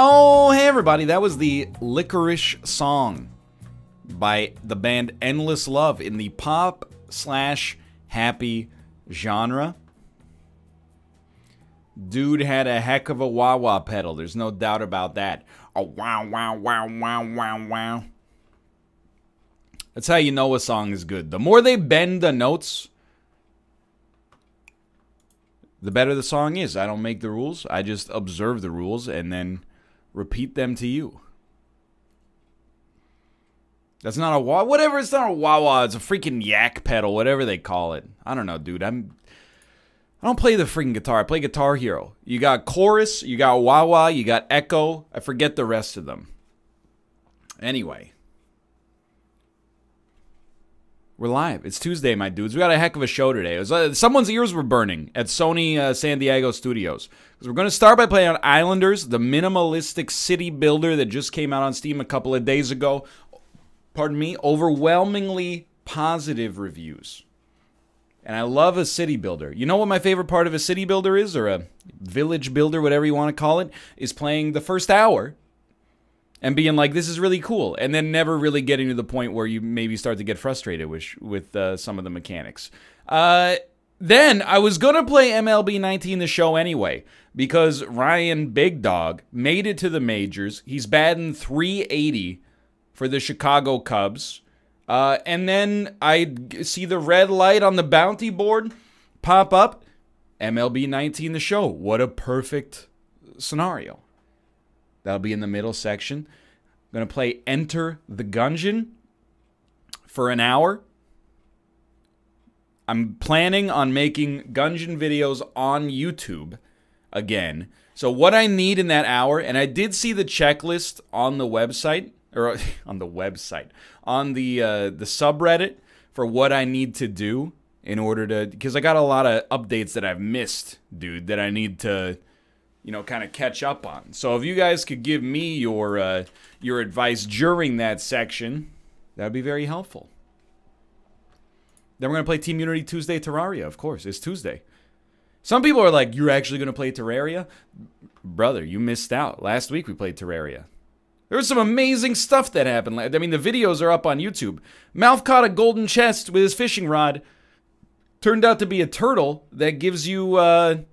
Oh, hey everybody, that was the Licorice Song by the band Endless Love in the pop/happy genre. Dude had a heck of a wah-wah pedal, there's no doubt about that. A wow, wow, wow, wow, wow, wow. That's how you know a song is good. The more they bend the notes, the better the song is. I don't make the rules, I just observe the rules and then repeat them to you. That's not a wah, whatever, it's not a wah-wah, it's a freaking yak pedal, whatever they call it. I don't know, dude, I don't play the freaking guitar, I play Guitar Hero. You got chorus, you got wah-wah, you got echo, I forget the rest of them. Anyway. We're live. It's Tuesday, my dudes. We got a heck of a show today. It was, someone's ears were burning at Sony San Diego Studios. Because we're going to start by playing on Islanders, the minimalistic city builder that just came out on Steam a couple of days ago. Pardon me. Overwhelmingly positive reviews. And I love a city builder. You know what my favorite part of a city builder is? Or a village builder, whatever you want to call it? Is playing the first hour and being like, this is really cool. And then never really getting to the point where you maybe start to get frustrated with some of the mechanics. Then I was going to play MLB 19 the show anyway. Because Ryan Big Dog made it to the majors. He's batting .380 for the Chicago Cubs. And then I see the red light on the bounty board pop up. MLB 19 the show. What a perfect scenario. That'll be in the middle section. I'm going to play Enter the Gungeon for an hour. I'm planning on making Gungeon videos on YouTube again. So what I need in that hour, and I did see the checklist on the website, or on the website, on the subreddit for what I need to do in order to, because I got a lot of updates that I've missed, dude, that I need to, you know, kind of catch up on. So if you guys could give me your advice during that section, that would be very helpful. Then we're going to play Team Unity Tuesday Terraria, of course. It's Tuesday. Some people are like, you're actually going to play Terraria? Brother, you missed out. Last week we played Terraria. There was some amazing stuff that happened. I mean, the videos are up on YouTube. Mouth caught a golden chest with his fishing rod. Turned out to be a turtle that gives you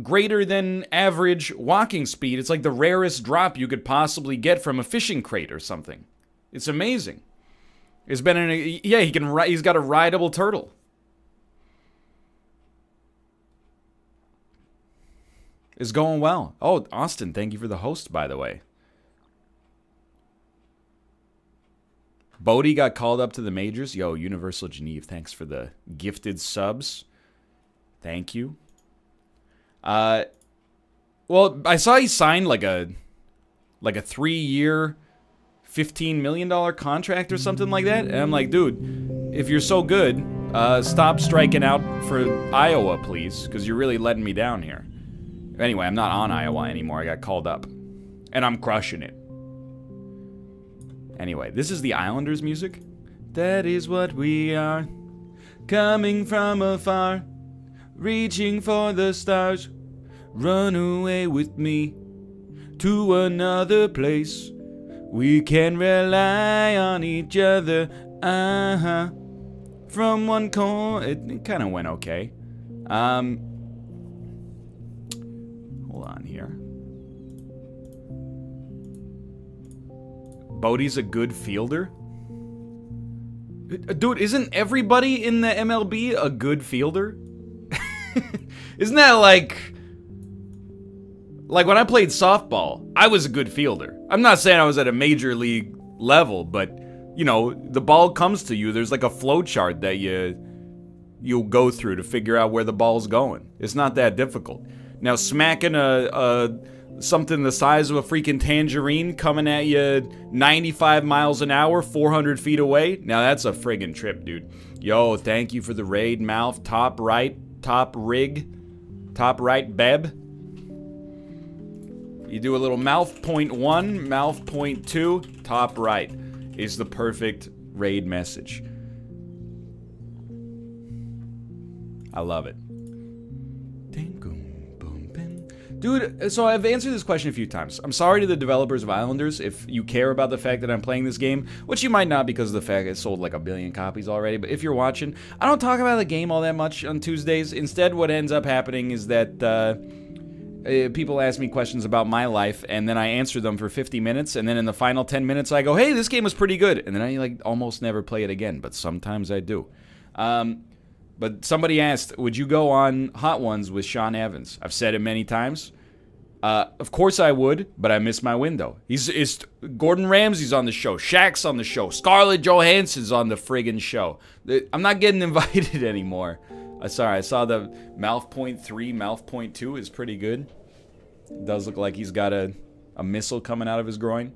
greater than average walking speed. It's like the rarest drop you could possibly get from a fishing crate or something. It's amazing. It's been he's got a rideable turtle. It's going well. Oh, Austin, thank you for the host, by the way. Bodie got called up to the majors. Yo, Universal Geneve, thanks for the gifted subs. Thank you. Well, I saw he signed like a 3-year, $15 million contract or something like that. And I'm like, dude, if you're so good, stop striking out for Iowa, please, because you're really letting me down here. Anyway, I'm not on Iowa anymore. I got called up. And I'm crushing it. Anyway, this is the Islanders music. That is what we are, coming from afar, reaching for the stars. Run away with me to another place. We can rely on each other. From one corner. It kind of went okay. Hold on here. Bodie's a good fielder? Dude, isn't everybody in the MLB a good fielder? Isn't that like when I played softball, I was a good fielder. I'm not saying I was at a major league level, but, you know, the ball comes to you. There's like a flow chart that you'll go through to figure out where the ball's going. It's not that difficult. Now, smacking something the size of a freaking tangerine coming at you 95 miles an hour, 400 feet away, now that's a friggin' trip, dude. Yo, thank you for the raid, Mouth. Top right, Beb. You do a little mouth point 1, mouth point 2, top right is the perfect raid message. I love it. Dude, so I've answered this question a few times. I'm sorry to the developers of Islanders if you care about the fact that I'm playing this game, which you might not because of the fact it sold like 1 billion copies already, but if you're watching, I don't talk about the game all that much on Tuesdays. Instead, what ends up happening is that people ask me questions about my life, and then I answer them for 50 minutes, and then in the final 10 minutes I go, hey, this game was pretty good, and then I like almost never play it again, but sometimes I do. But somebody asked, would you go on Hot Ones with Sean Evans? I've said it many times. Of course I would, but I missed my window. Gordon Ramsay's on the show. Shaq's on the show. Scarlett Johansson's on the friggin' show. I'm not getting invited anymore. Sorry, I saw the Mouth Point 3, Mouth Point 2 is pretty good. It does look like he's got a missile coming out of his groin.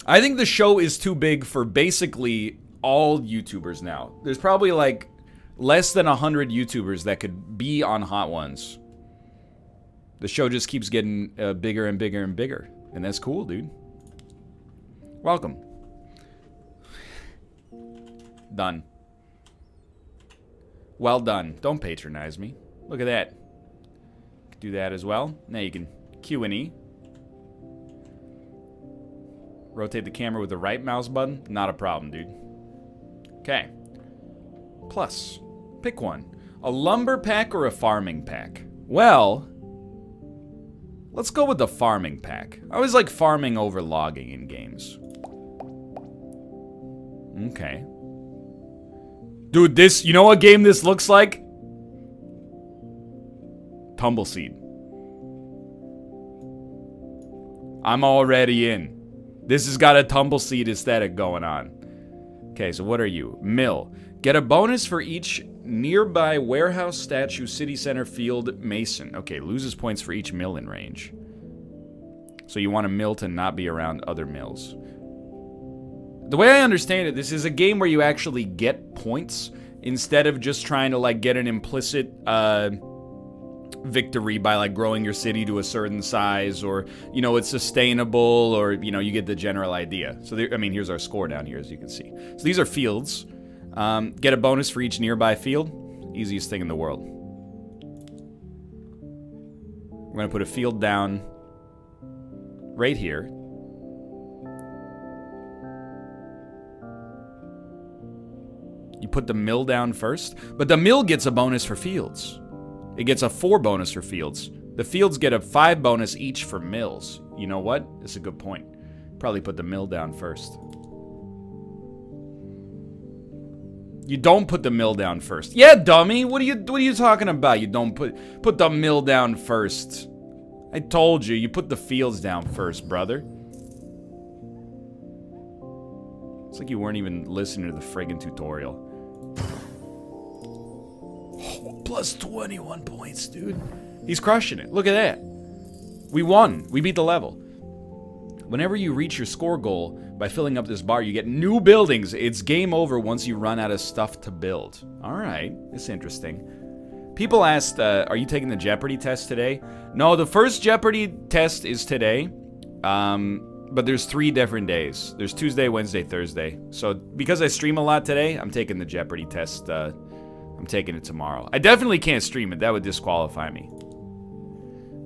I think the show is too big for basically all YouTubers now. There's probably like less than 100 YouTubers that could be on Hot Ones. The show just keeps getting bigger and bigger and bigger. And that's cool, dude. Welcome. Done. Well done. Don't patronize me. Look at that. Do that as well. Now you can Q and E. Rotate the camera with the right mouse button. Not a problem, dude. Okay. Plus, pick one. A lumber pack or a farming pack? Well, let's go with the farming pack. I always like farming over logging in games. Okay. Dude, this, you know what game this looks like? Tumbleseed. I'm already in. This has got a Tumbleseed aesthetic going on. Okay, so what are you? Mill. Get a bonus for each nearby warehouse, statue, city center, field, mason. Okay, loses points for each mill in range. So you want a mill to not be around other mills. The way I understand it, this is a game where you actually get points instead of just trying to like get an implicit victory by like growing your city to a certain size, or you know it's sustainable, or you know you get the general idea. So there, I mean, here's our score down here as you can see. So these are fields. Get a bonus for each nearby field. Easiest thing in the world. We're gonna put a field down right here. You put the mill down first, but the mill gets a bonus for fields. It gets a 4 bonus for fields. The fields get a 5 bonus each for mills. You know what? That's a good point. Probably put the mill down first. You don't put the mill down first. Yeah, dummy. What are you talking about? You don't put the mill down first. I told you, you put the fields down first, brother. It's like you weren't even listening to the friggin' tutorial. Plus 21 points, dude. He's crushing it. Look at that. We won. We beat the level. Whenever you reach your score goal by filling up this bar, you get new buildings. It's game over once you run out of stuff to build. All right. It's interesting. People asked, are you taking the Jeopardy test today? No, the first Jeopardy test is today. But there's 3 different days. There's Tuesday, Wednesday, Thursday. So because I stream a lot today, I'm taking the Jeopardy test. I'm taking it tomorrow. I definitely can't stream it. That would disqualify me.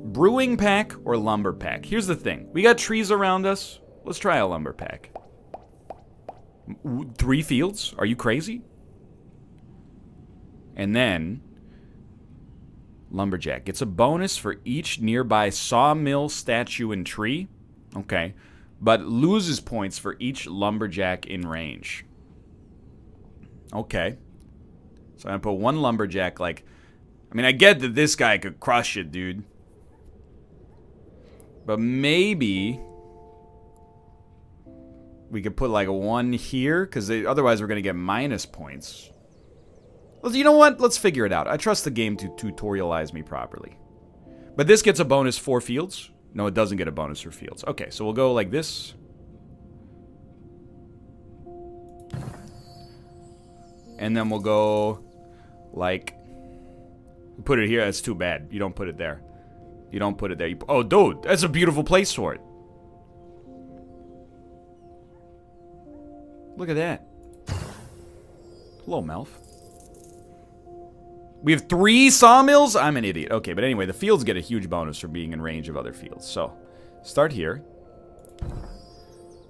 Brewing pack or lumber pack? Here's the thing. We got trees around us. Let's try a lumber pack. 3 fields? Are you crazy? And then lumberjack gets a bonus for each nearby sawmill, statue, and tree. Okay. But loses points for each lumberjack in range. Okay. So I'm gonna put 1 lumberjack, like... I mean, I get that this guy could crush it, dude. But maybe... we could put, like, 1 here, because otherwise we're gonna get minus points. Well, you know what? Let's figure it out. I trust the game to tutorialize me properly. But this gets a bonus 4 fields. No, it doesn't get a bonus for fields. Okay, so we'll go like this. And then we'll go like... put it here, that's too bad. You don't put it there. You don't put it there. Oh, dude, that's a beautiful place for it. Look at that. Hello, Melf. We have 3 sawmills? I'm an idiot. Okay, but anyway, the fields get a huge bonus for being in range of other fields. So, start here.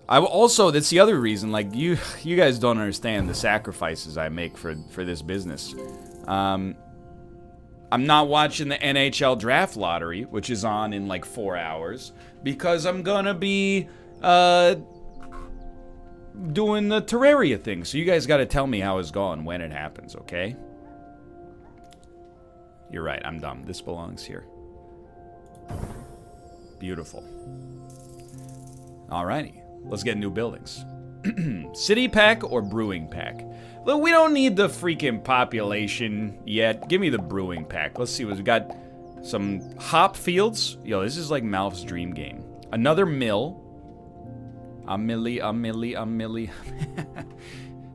I will also, that's the other reason, like, you guys don't understand the sacrifices I make for this business. I'm not watching the NHL draft lottery, which is on in like 4 hours, because I'm gonna be doing the Terraria thing. So you guys gotta tell me how it's going when it happens, okay? You're right, I'm dumb. This belongs here. Beautiful. Alrighty. Let's get new buildings. City pack or brewing pack? Look, we don't need the freaking population yet. Give me the brewing pack. Let's see what we got. Some hop fields. Yo, this is like Malf's dream game. Another mill. A milli.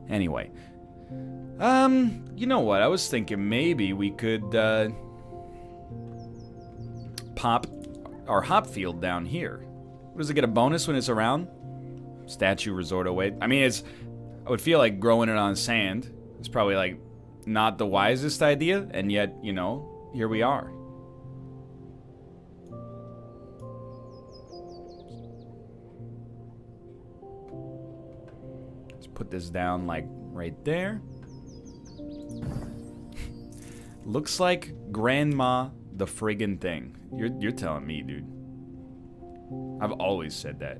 Anyway. You know what? I was thinking maybe we could pop our hop field down here. Does it get a bonus when it's around? Statue resort away. I mean, I would feel like growing it on sand is probably like not the wisest idea, and yet, you know, here we are. Let's put this down like right there. Looks like Grandma the friggin' thing. You're telling me, dude. I've always said that.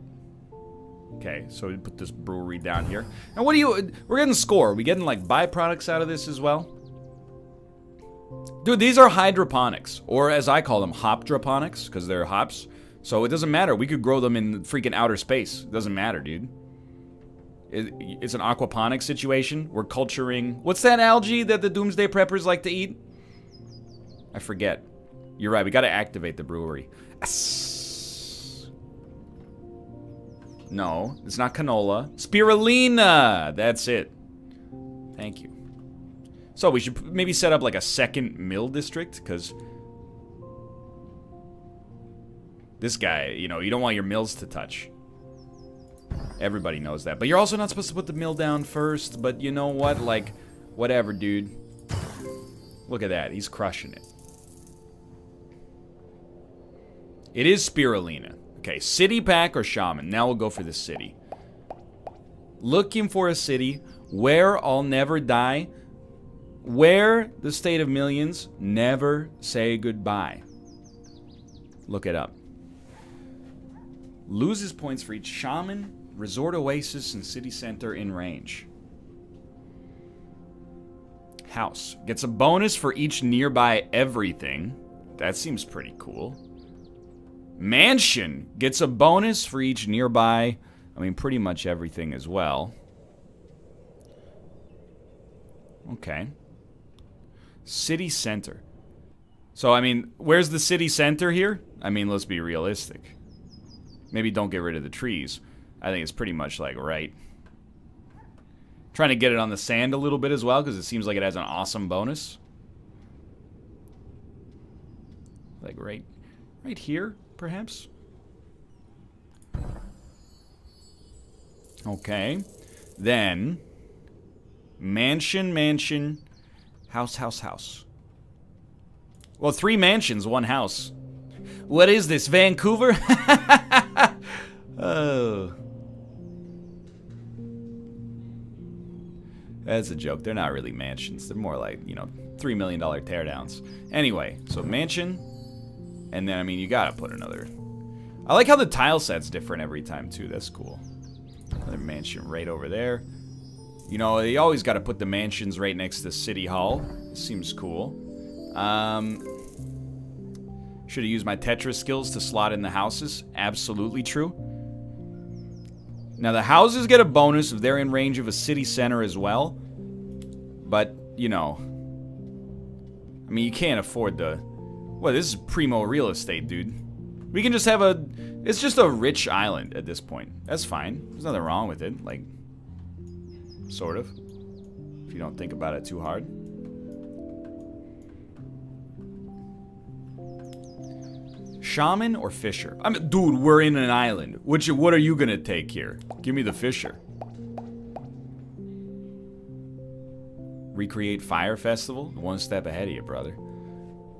Okay, so we put this brewery down here. Now, we're getting score. Are we getting, like, byproducts out of this as well? Dude, these are hydroponics. Or, as I call them, hopdroponics, because they're hops. So, it doesn't matter. We could grow them in freaking outer space. It doesn't matter, dude. It's an aquaponics situation. We're culturing... What's that algae that the Doomsday Preppers like to eat? I forget. You're right, we gotta activate the brewery. No, it's not canola. Spirulina! That's it. Thank you. So we should maybe set up like a second mill district, because this guy, you know, you don't want your mills to touch. Everybody knows that. But you're also not supposed to put the mill down first, but you know what? Like, whatever, dude. Look at that. He's crushing it. It is spirulina. Okay, city pack or shaman. Now we'll go for the city. Looking for a city where I'll never die. Where the state of millions never say goodbye. Look it up. Loses points for each shaman, resort oasis, and city center in range. House. Gets a bonus for each nearby everything. That seems pretty cool. Mansion gets a bonus for each nearby, I mean, pretty much everything as well. Okay. City center. So, I mean, where's the city center here? I mean, let's be realistic. Maybe don't get rid of the trees. I think it's pretty much like right. Trying to get it on the sand a little bit as well, because it seems like it has an awesome bonus. Like right here, perhaps? Okay. Then, mansion, house. Well, 3 mansions, 1 house. What is this, Vancouver? Oh. That's a joke. They're not really mansions. They're more like, you know, $3 million teardowns. Anyway, so mansion. And then, I mean, you gotta put another... I like how the tile set's different every time, too. That's cool. Another mansion right over there. You know, you always gotta put the mansions right next to City Hall. It seems cool. Should have used my Tetris skills to slot in the houses. Absolutely true. Now, the houses get a bonus if they're in range of a city center as well. But, you know... I mean, you can't afford the... Well, this is primo real estate, dude. We can just have a... It's just a rich island at this point. That's fine. There's nothing wrong with it. Like, sort of. If you don't think about it too hard. Shaman or Fisher? I mean, dude, we're in an island. What are you gonna take here? Give me the Fisher. Recreate Fire Festival. One step ahead of you, brother.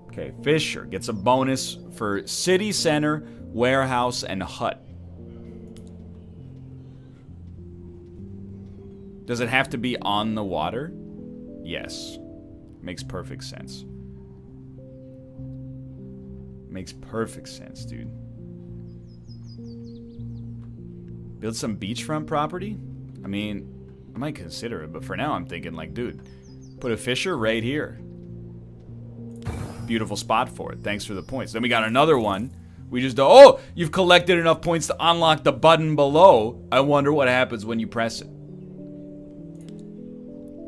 Okay, Fisher gets a bonus for city center, warehouse, and hut. Does it have to be on the water? Yes. Makes perfect sense. Makes perfect sense, dude. Build some beachfront property? I mean, I might consider it, but for now I'm thinking like, dude, put a Fisher right here. Beautiful spot for it. Thanks for the points. Then we got another one. We just do, oh, you've collected enough points to unlock the button below. I wonder what happens when you press it.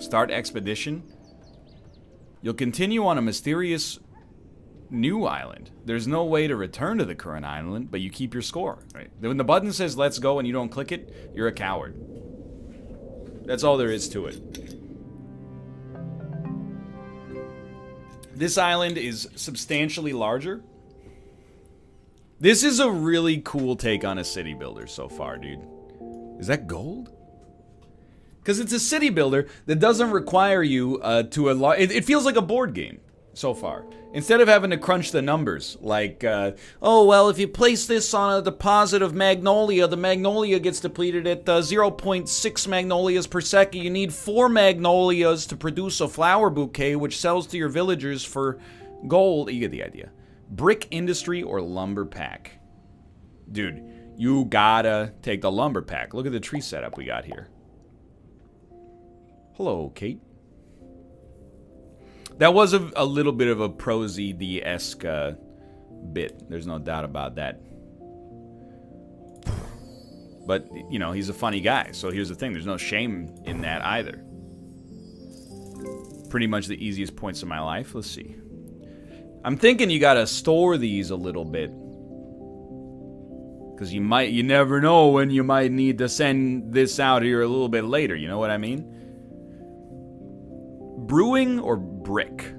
Start expedition. You'll continue on a mysterious new island. There's no way to return to the current island, but you keep your score. Right? When the button says let's go and you don't click it, you're a coward. That's all there is to it. This island is substantially larger. This is a really cool take on a city builder so far, dude. Is that gold? Because it's a city builder that doesn't require you to unlock. It feels like a board game so far. Instead of having to crunch the numbers, like, oh, well, if you place this on a deposit of magnolia, the magnolia gets depleted at 0.6 magnolias per second. You need 4 magnolias to produce a flower bouquet, which sells to your villagers for gold. You get the idea. Brick industry or lumber pack? Dude, you gotta take the lumber pack. Look at the tree setup we got here. Hello, Kate. That was a little bit of a ProZD-esque bit. There's no doubt about that. But, you know, he's a funny guy. So here's the thing. There's no shame in that either. Pretty much the easiest points of my life. Let's see. I'm thinking you gotta store these a little bit. Because you never know when you might need to send this out here a little bit later. You know what I mean? Brewing or brick?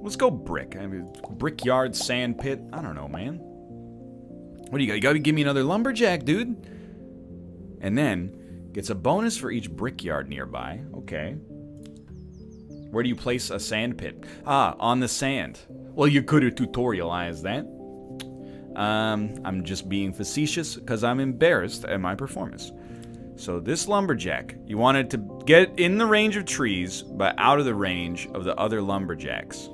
Let's go brick. I mean, brickyard, sand pit. I don't know, man. What do you got? You gotta give me another lumberjack, dude. And then gets a bonus for each brickyard nearby. Okay. Where do you place a sand pit? Ah, on the sand. Well, you could have tutorialized that. I'm just being facetious because I'm embarrassed at my performance. So this lumberjack, you wanted to get in the range of trees, but out of the range of the other lumberjacks.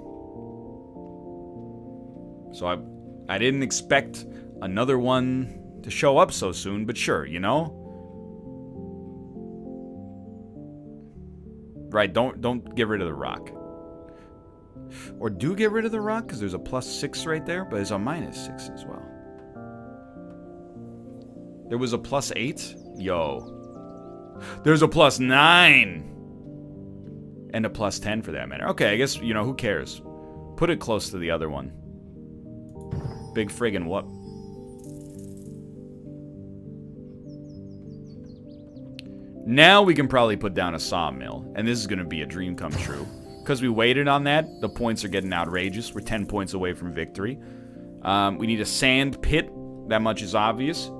So I didn't expect another one to show up so soon, but sure, you know? Right, don't get rid of the rock. Or do get rid of the rock, because there's a +6 right there, but there's a -6 as well. There was a +8? Yo. There's a +9! And a +10 for that matter. Okay, I guess, you know, who cares? Put it close to the other one. Big friggin' what? Now we can probably put down a sawmill, and this is going to be a dream come true. Because we waited on that, the points are getting outrageous. We're 10 points away from victory. We need a sand pit. That much is obvious.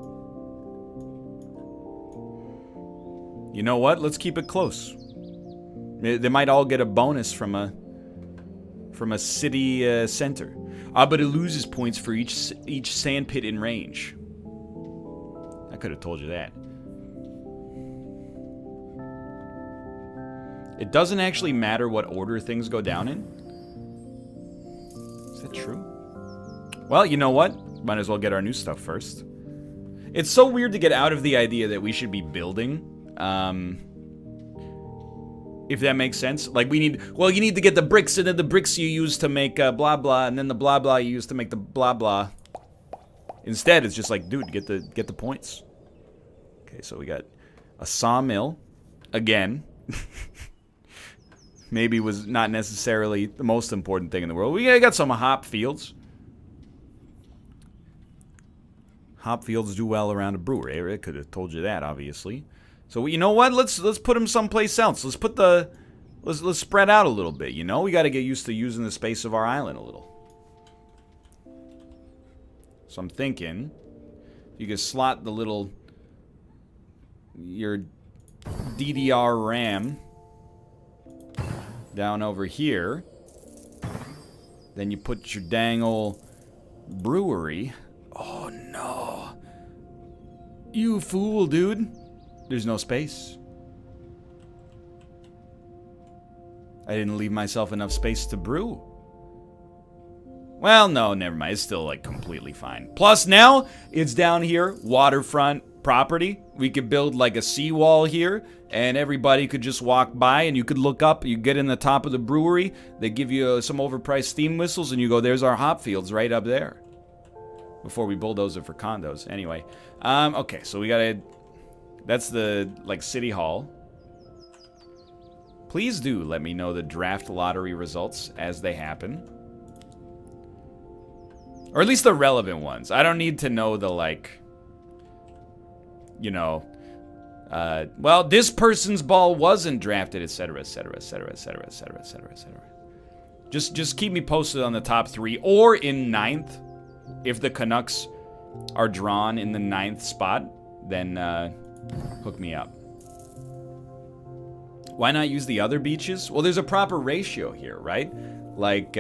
You know what? Let's keep it close. They might all get a bonus from a city center. But it loses points for each sand pit in range. I could have told you that. It doesn't actually matter what order things go down in. Is that true? Well, you know what? Might as well get our new stuff first. It's so weird to get out of the idea that we should be building. If that makes sense. Like, we need... Well, you need to get the bricks, and then the bricks you use to make blah blah, and then the blah blah you use to make the blah blah. Instead, it's just like, dude, get the points. Okay, so we got a sawmill. Again. Maybe was not necessarily the most important thing in the world. We got some hop fields. Hop fields do well around a brewery. I could have told you that, obviously. So you know what? Let's put them someplace else. Let's put the let's spread out a little bit. You know, we got to get used to using the space of our island a little. So I'm thinking you could slot the little your DDR RAM down over here. Then you put your dang ol' brewery. Oh no. You fool, dude. There's no space. I didn't leave myself enough space to brew. Well, no, never mind. It's still, like, completely fine. Plus, now, it's down here, waterfront property. We could build, like, a seawall here, and everybody could just walk by, and you could look up. You get in the top of the brewery. They give you some overpriced steam whistles, and you go, there's our hop fields right up there. Before we bulldoze it for condos. Anyway. Okay, so we gotta... That's the, like, city hall. Please do let me know the draft lottery results as they happen. Or at least the relevant ones. I don't need to know the, like, you know, well, this person's ball wasn't drafted, etc., etc., etc., etc., etc., etc., etc. Just keep me posted on the top 3, or in 9th. If the Canucks are drawn in the 9th spot, then hook me up. Why not use the other beaches? Well, there's a proper ratio here, right? Like,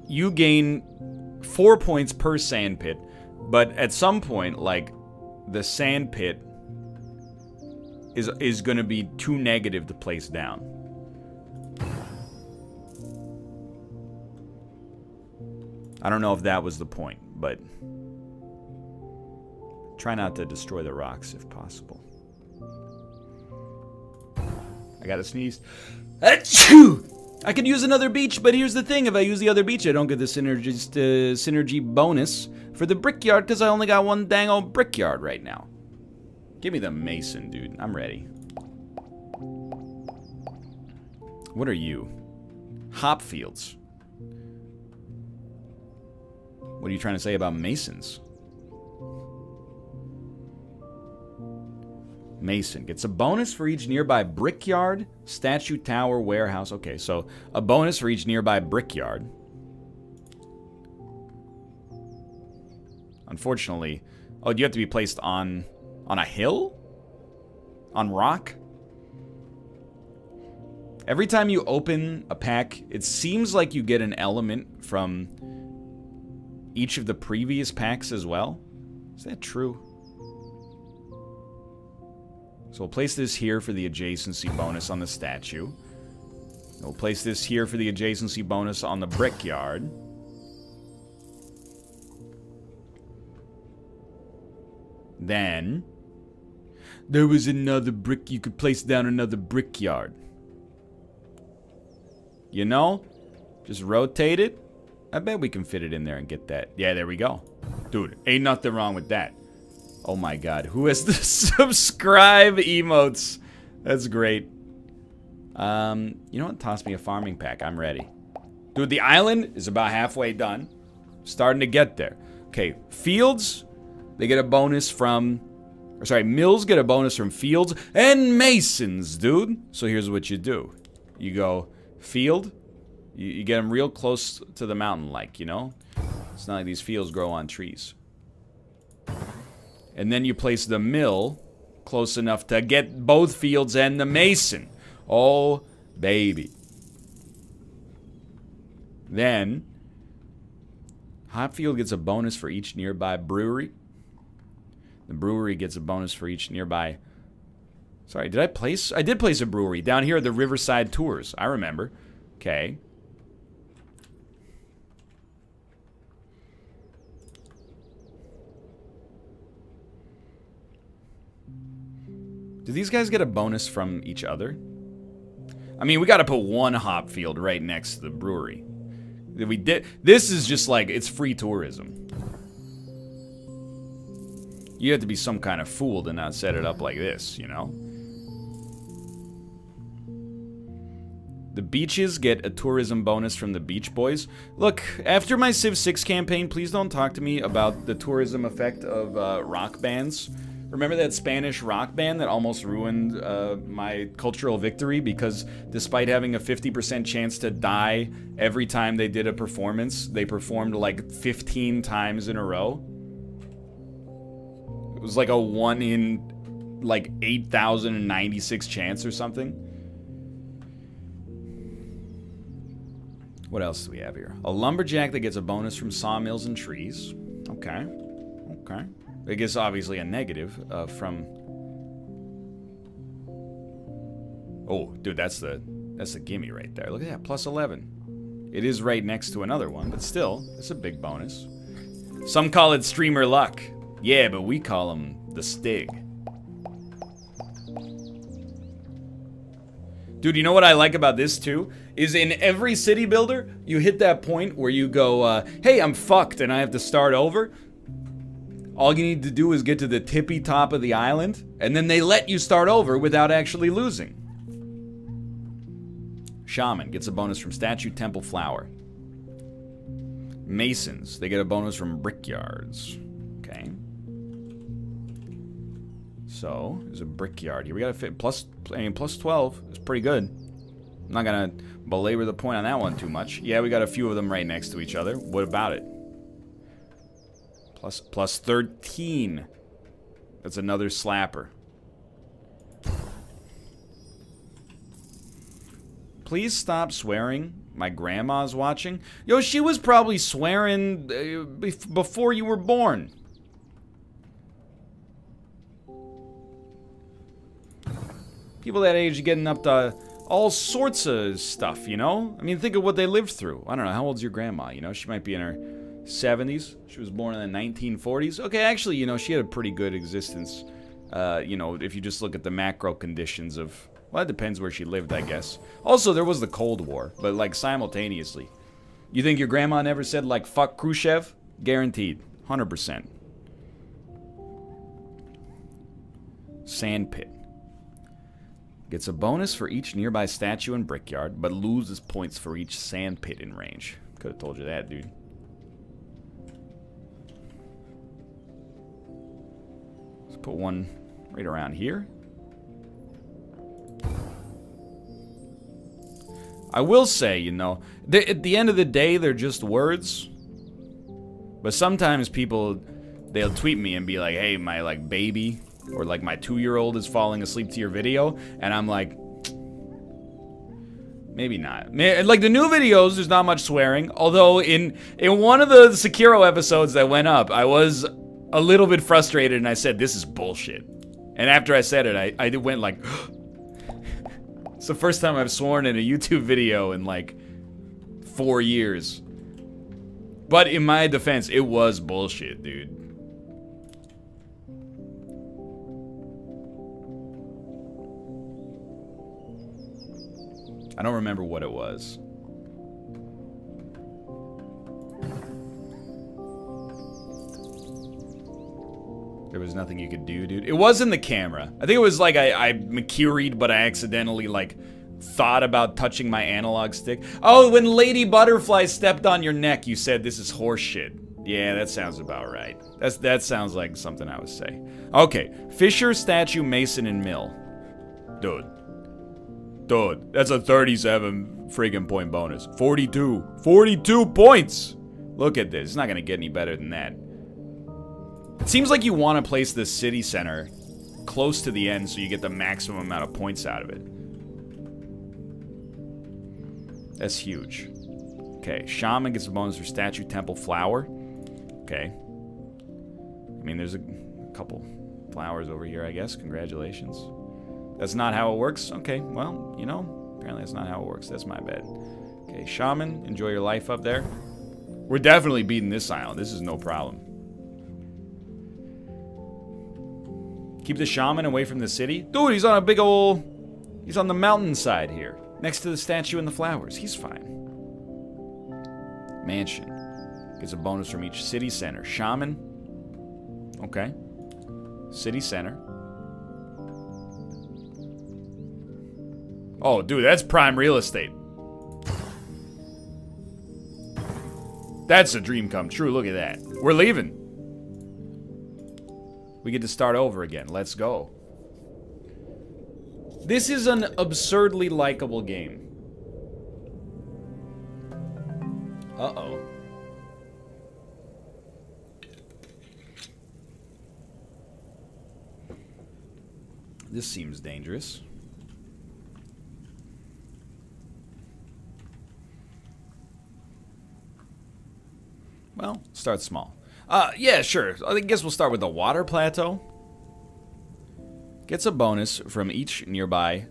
you gain 4 points per sand pit, but at some point, like, the sand pit is going to be too negative to place down. I don't know if that was the point, but try not to destroy the rocks if possible. I gotta sneeze. Achoo! I could use another beach, but here's the thing. If I use the other beach, I don't get the synergy bonus for the brickyard because I only got one dang old brickyard right now. Give me the mason, dude. I'm ready. What are you? Hop fields. What are you trying to say about masons? Mason gets a bonus for each nearby brickyard, statue, tower, warehouse. Okay, so a bonus for each nearby brickyard. Unfortunately, oh, do you have to be placed on a hill? On rock? Every time you open a pack, it seems like you get an element from each of the previous packs as well. Is that true? So we'll place this here for the adjacency bonus on the statue. We'll place this here for the adjacency bonus on the brickyard. Then, there was another brick. You could place down another brickyard. You know? Just rotate it. I bet we can fit it in there and get that. Yeah, there we go. Dude, ain't nothing wrong with that. Oh my god, who has the subscribe emotes? That's great. You know what? Toss me a farming pack. I'm ready. Dude, the island is about halfway done. Starting to get there. Okay, fields, they get a bonus from... Or sorry, mills get a bonus from fields and masons, dude. So here's what you do. You go field. You get them real close to the mountain, like, you know? It's not like these fields grow on trees. And then you place the mill close enough to get both fields and the mason. Oh, baby. Then, Hopfield gets a bonus for each nearby brewery. The brewery gets a bonus for each nearby... Sorry, did I place... I did place a brewery down here at the Riverside Tours. I remember. Okay. Do these guys get a bonus from each other? I mean, we gotta put one hop field right next to the brewery. We did. This is just like, it's free tourism. You have to be some kind of fool to not set it up like this, you know? The beaches get a tourism bonus from the Beach Boys. Look, after my Civ 6 campaign, please don't talk to me about the tourism effect of rock bands. Remember that Spanish rock band that almost ruined my cultural victory because despite having a 50% chance to die every time they did a performance, they performed like 15 times in a row? It was like a 1 in like 8,096 chance or something. What else do we have here? A lumberjack that gets a bonus from sawmills and trees. Okay. Okay. I guess obviously a negative from... Oh, dude, that's the gimme right there. Look at that, plus 11. It is right next to another one, but still, it's a big bonus. Some call it streamer luck. Yeah, but we call them the Stig. Dude, you know what I like about this too? Is in every city builder, you hit that point where you go, hey, I'm fucked and I have to start over. All you need to do is get to the tippy top of the island, and then they let you start over without actually losing. Shaman gets a bonus from statue, temple, flower. Masons, they get a bonus from brickyards. Okay. So, there's a brickyard here. We gotta fit plus 12 is pretty good. I'm not gonna belabor the point on that one too much. Yeah, we got a few of them right next to each other. What about it? Plus 13. That's another slapper. Please stop swearing. My grandma's watching. Yo, she was probably swearing before you were born. People that age are getting up to all sorts of stuff, you know? I mean, think of what they lived through. I don't know, how old's your grandma? You know, she might be in her 70s. She was born in the 1940s. Okay, actually, you know, she had a pretty good existence. You know, if you just look at the macro conditions of... Well, it depends where she lived, I guess. Also, there was the Cold War, but, like, simultaneously. You think your grandma never said, like, fuck Khrushchev? Guaranteed. 100%. Sandpit. Gets a bonus for each nearby statue and brickyard, but loses points for each sandpit in range. Could have told you that, dude. Let's put one right around here. I will say, you know, at the end of the day, they're just words. But sometimes people, they'll tweet me and be like, hey, my, like, baby, or, like, my 2-year-old is falling asleep to your video. And I'm like, maybe not. Like, the new videos, there's not much swearing. Although, in one of the Sekiro episodes that went up, I was a little bit frustrated and I said, this is bullshit. And after I said it, I went like... It's the first time I've sworn in a YouTube video in like 4 years. But in my defense, it was bullshit, dude. I don't remember what it was. There was nothing you could do, dude. It wasn't the camera. I think it was like I McCuried, but I accidentally, like, thought about touching my analog stick. Oh, when Lady Butterfly stepped on your neck, you said this is horse-shit. Yeah, that sounds about right. That sounds like something I would say. Okay, Fisher, Statue, Mason, and Mill. Dude. Dude, that's a 37 friggin' point bonus. 42. 42 points! Look at this. It's not gonna get any better than that. It seems like you want to place this city center close to the end so you get the maximum amount of points out of it. That's huge. Okay, Shaman gets a bonus for statue, temple, flower. Okay. I mean, there's a couple flowers over here, I guess. Congratulations. That's not how it works? Okay, well, you know, apparently that's not how it works. That's my bad. Okay, Shaman, enjoy your life up there. We're definitely beating this island. This is no problem. Keep the Shaman away from the city. Dude, he's on a big ol'... He's on the mountainside here. Next to the statue and the flowers. He's fine. Mansion. Gets a bonus from each city center. Shaman. Okay. City center. Oh, dude, that's prime real estate. That's a dream come true. Look at that. We're leaving. We get to start over again. Let's go. This is an absurdly likable game. Uh-oh. This seems dangerous. Well, start small. Yeah, sure. I guess we'll start with the water plateau. Gets a bonus from each nearby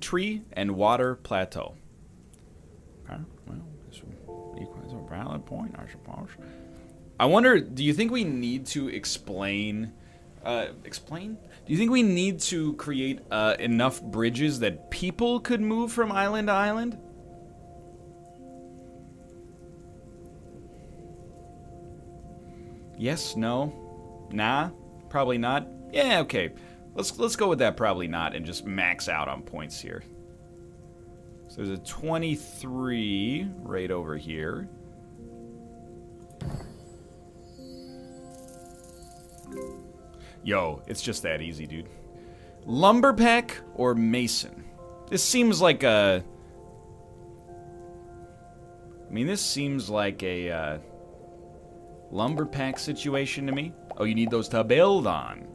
tree and water plateau. Okay, well, this equals a valid point, I suppose. I wonder, do you think we need to explain? Do you think we need to create enough bridges that people could move from island to island? Yes, no, nah, probably not. Yeah, okay. Let's go with that probably not and just max out on points here. So there's a 23 right over here. Yo, it's just that easy, dude. Lumberpack or Mason? This seems like a... I mean, this seems like a lumberpack situation to me. Oh, you need those to build on.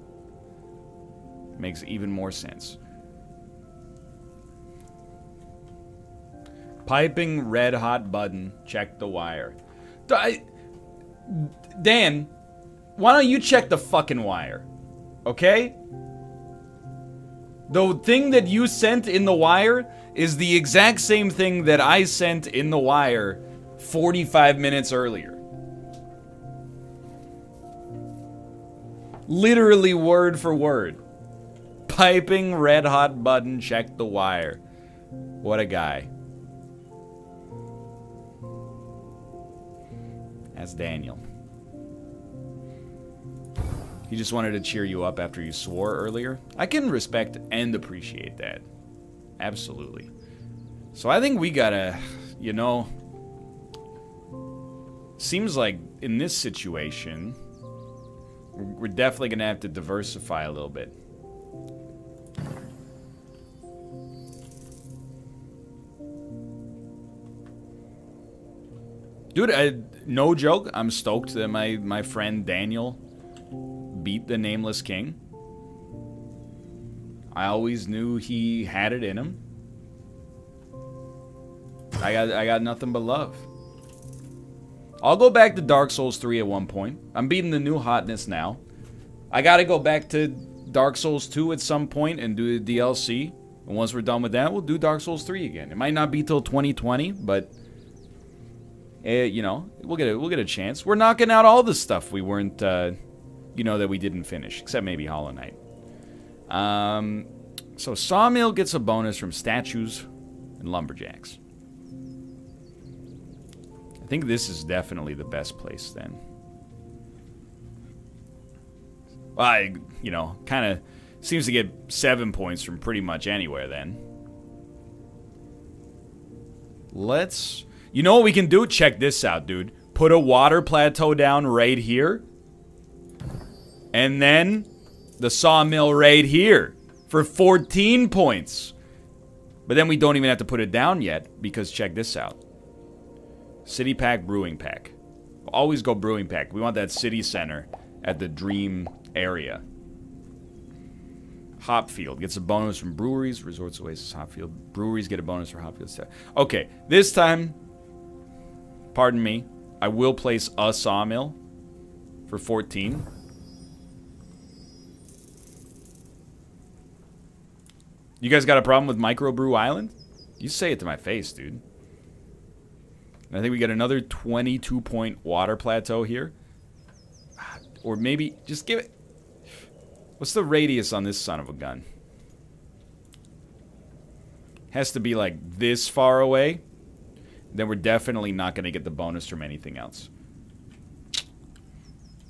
Makes even more sense. Piping red hot button. Check the wire. Dan, why don't you check the fucking wire? Okay? The thing that you sent in the wire is the exact same thing that I sent in the wire 45 minutes earlier. Literally word for word. Piping red hot button, check the wire. What a guy. That's Daniel. He just wanted to cheer you up after you swore earlier. I can respect and appreciate that. Absolutely. So I think we gotta, you know... Seems like in this situation, we're definitely gonna have to diversify a little bit. Dude, no joke, I'm stoked that my friend Daniel beat the Nameless King. I always knew he had it in him. I got nothing but love. I'll go back to Dark Souls 3 at one point. I'm beating the new hotness now. I gotta go back to Dark Souls 2 at some point and do the DLC. And once we're done with that, we'll do Dark Souls 3 again. It might not be till 2020, but... you know, we'll get a chance. We're knocking out all the stuff we weren't, you know, that we didn't finish, except maybe Hollow Knight. So Sawmill gets a bonus from statues and lumberjacks. I think this is definitely the best place then. Well, you know, kind of seems to get 7 points from pretty much anywhere then. Let's... You know what we can do? Check this out, dude. Put a water plateau down right here. And then the sawmill right here for 14 points. But then we don't even have to put it down yet because check this out. City pack, brewing pack. Always go brewing pack. We want that city center at the dream area. Hopfield gets a bonus from breweries. Resorts, Oasis, Hopfield. Breweries get a bonus for Hopfield. Okay, this time... Pardon me. I will place a sawmill for 14. You guys got a problem with Microbrew Island? You say it to my face, dude. And I think we get another 22-point water plateau here. Or maybe just give it... What's the radius on this son of a gun? Has to be like this far away. Then we're definitely not going to get the bonus from anything else.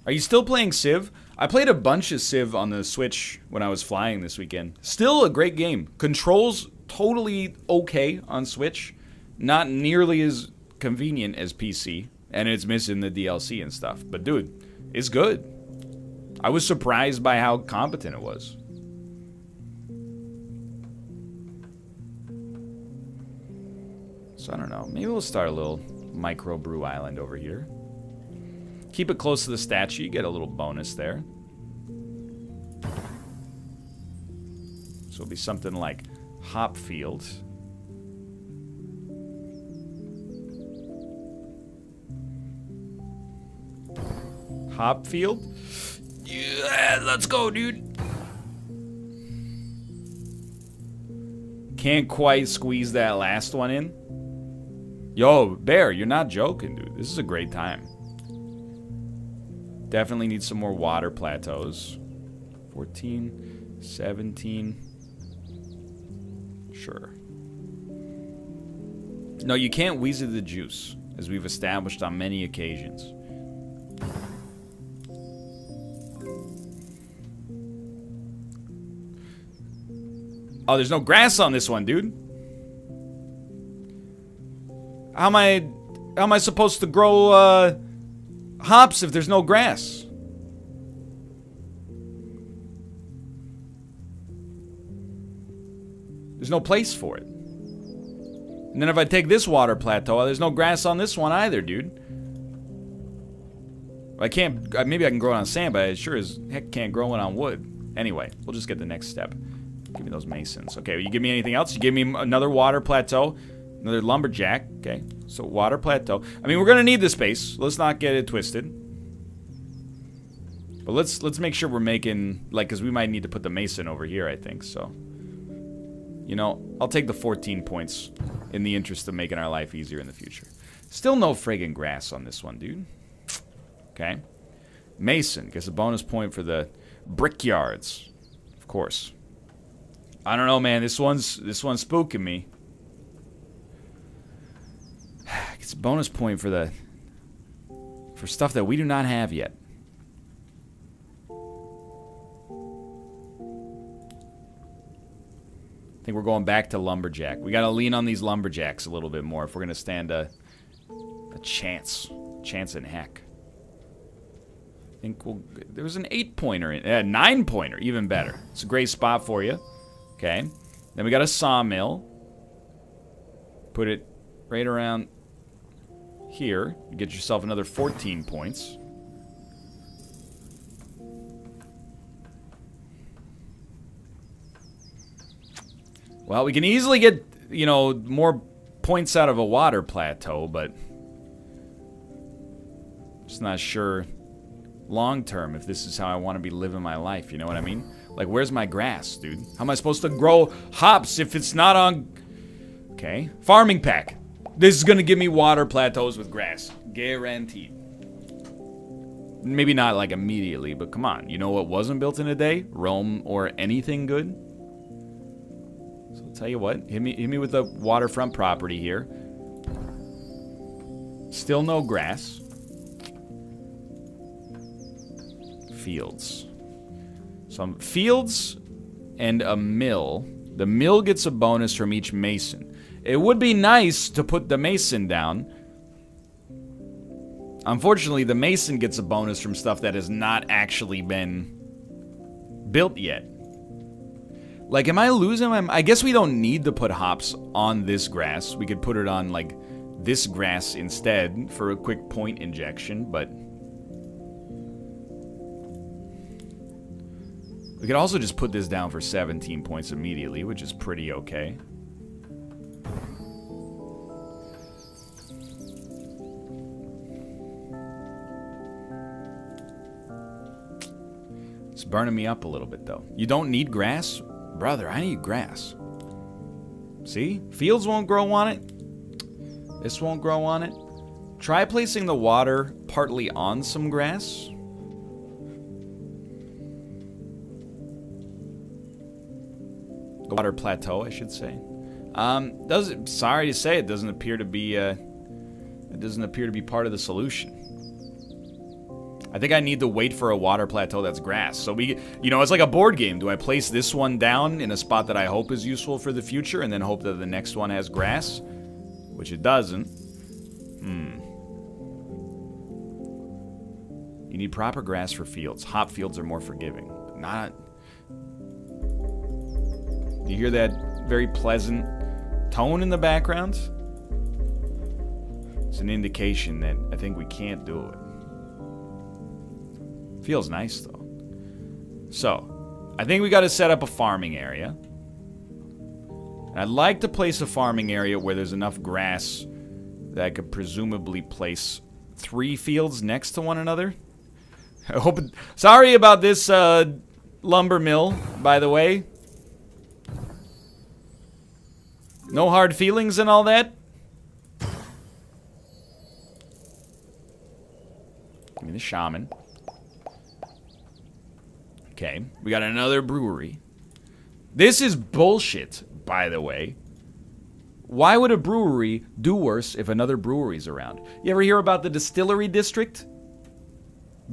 Are you still playing Civ? I played a bunch of Civ on the Switch when I was flying this weekend. Still a great game. Controls totally okay on Switch. Not nearly as convenient as PC. And it's missing the DLC and stuff. But dude, it's good. I was surprised by how competent it was. So I don't know. Maybe we'll start a little Microbrew Island over here. Keep it close to the statue. You get a little bonus there. it'll be something like hop field. Hop field? Yeah, let's go, dude. Can't quite squeeze that last one in. Yo, Bear, you're not joking, dude. This is a great time. Definitely need some more water plateaus. 14, 17. Sure. No, you can't Weezer the juice, as we've established on many occasions. Oh, there's no grass on this one, dude. How am I supposed to grow hops if there's no grass? There's no place for it. And then if I take this water plateau, there's no grass on this one either, dude. I can't, maybe I can grow it on sand, but I sure as heck can't grow it on wood. Anyway, we'll just get the next step. Give me those masons. Okay, you give me anything else? You give me another water plateau, another lumberjack. Okay, so water plateau. I mean, we're gonna need this space. Let's not get it twisted. But let's make sure we're making, like, because we might need to put the mason over here, I think, so. You know, I'll take the 14 points in the interest of making our life easier in the future. Still no friggin' grass on this one, dude. Okay. Mason gets a bonus point for the brickyards. Of course. I don't know, man. This one's spooking me. It's a bonus point for stuff that we do not have yet. I think we're going back to lumberjack. We got to lean on these lumberjacks a little bit more if we're going to stand a chance. Chance in heck. I think there was an 8-pointer in, 9-pointer, even better. It's a great spot for you. Okay. Then we got a sawmill. Put it right around here. You get yourself another 14 points. Well, we can easily get, you know, more points out of a water plateau, but just not sure long term if this is how I want to be living my life, you know what I mean? Like, where's my grass, dude? How am I supposed to grow hops if it's not on... Okay. Farming pack. This is going to give me water plateaus with grass. Guaranteed. Maybe not, like, immediately, but come on. You know what wasn't built in a day? Rome or anything good? So I'll tell you what. Hit me with the waterfront property here. Still no grass. Fields. Some fields and a mill. The mill gets a bonus from each mason. It would be nice to put the mason down. Unfortunately, the mason gets a bonus from stuff that has not actually been built yet. Like, am I losing my... I guess we don't need to put hops on this grass. We could put it on, like, this grass instead for a quick point injection, but... We could also just put this down for 17 points immediately, which is pretty okay. It's burning me up a little bit, though. You don't need grass? Brother, I need grass. See? Fields won't grow on it. This won't grow on it. Try placing the water partly on some grass. The water plateau, I should say. Sorry to say, it doesn't appear to be part of the solution. I think I need to wait for a water plateau that's grass. So it's like a board game. Do I place this one down in a spot that I hope is useful for the future and then hope that the next one has grass? Which it doesn't. You need proper grass for fields. Hop fields are more forgiving. Not... You hear that very pleasant tone in the background? It's an indication that I think we can't do it. Feels nice, though. So, I think we got to set up a farming area. And I'd like to place a farming area where there's enough grass that I could presumably place 3 fields next to one another. I hope. Sorry about this lumber mill, by the way. No hard feelings and all that. Give me the shaman. Okay, we got another brewery. This is bullshit, by the way. Why would a brewery do worse if another brewery's around? You ever hear about the distillery district?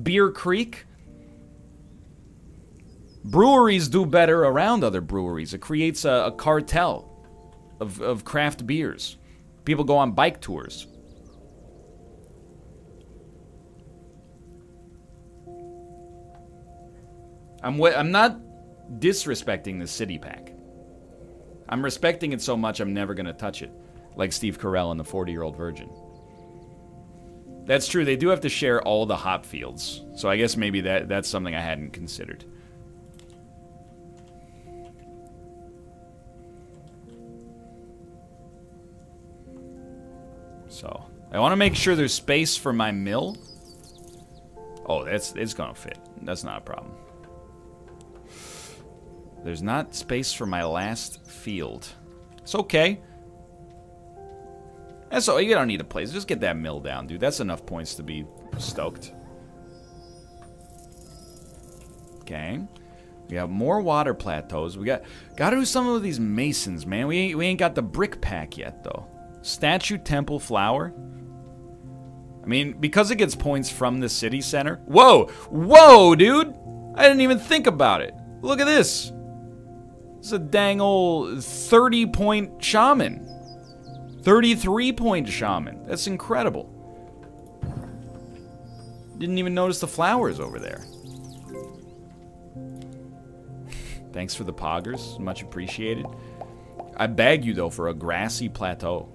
Beer Creek? Breweries do better around other breweries. It creates a cartel of craft beers. People go on bike tours. I'm not disrespecting the city pack. I'm respecting it so much I'm never going to touch it. Like Steve Carell and the 40-Year-Old Virgin. That's true, they do have to share all the hop fields. So I guess maybe that's something I hadn't considered. So, I want to make sure there's space for my mill. Oh, it's going to fit. That's not a problem. There's not space for my last field. It's okay. That's all. You don't need a place. Just get that mill down, dude. That's enough points to be stoked. Okay. We have more water plateaus. We gotta do some of these masons, man. We ain't got the brick pack yet, though. Statue, temple, flower. I mean, because it gets points from the city center. Whoa! Whoa, dude! I didn't even think about it. Look at this. It's a dang old 30-point shaman. 33-point shaman. That's incredible. Didn't even notice the flowers over there. Thanks for the poggers. Much appreciated. I beg you, though, for a grassy plateau.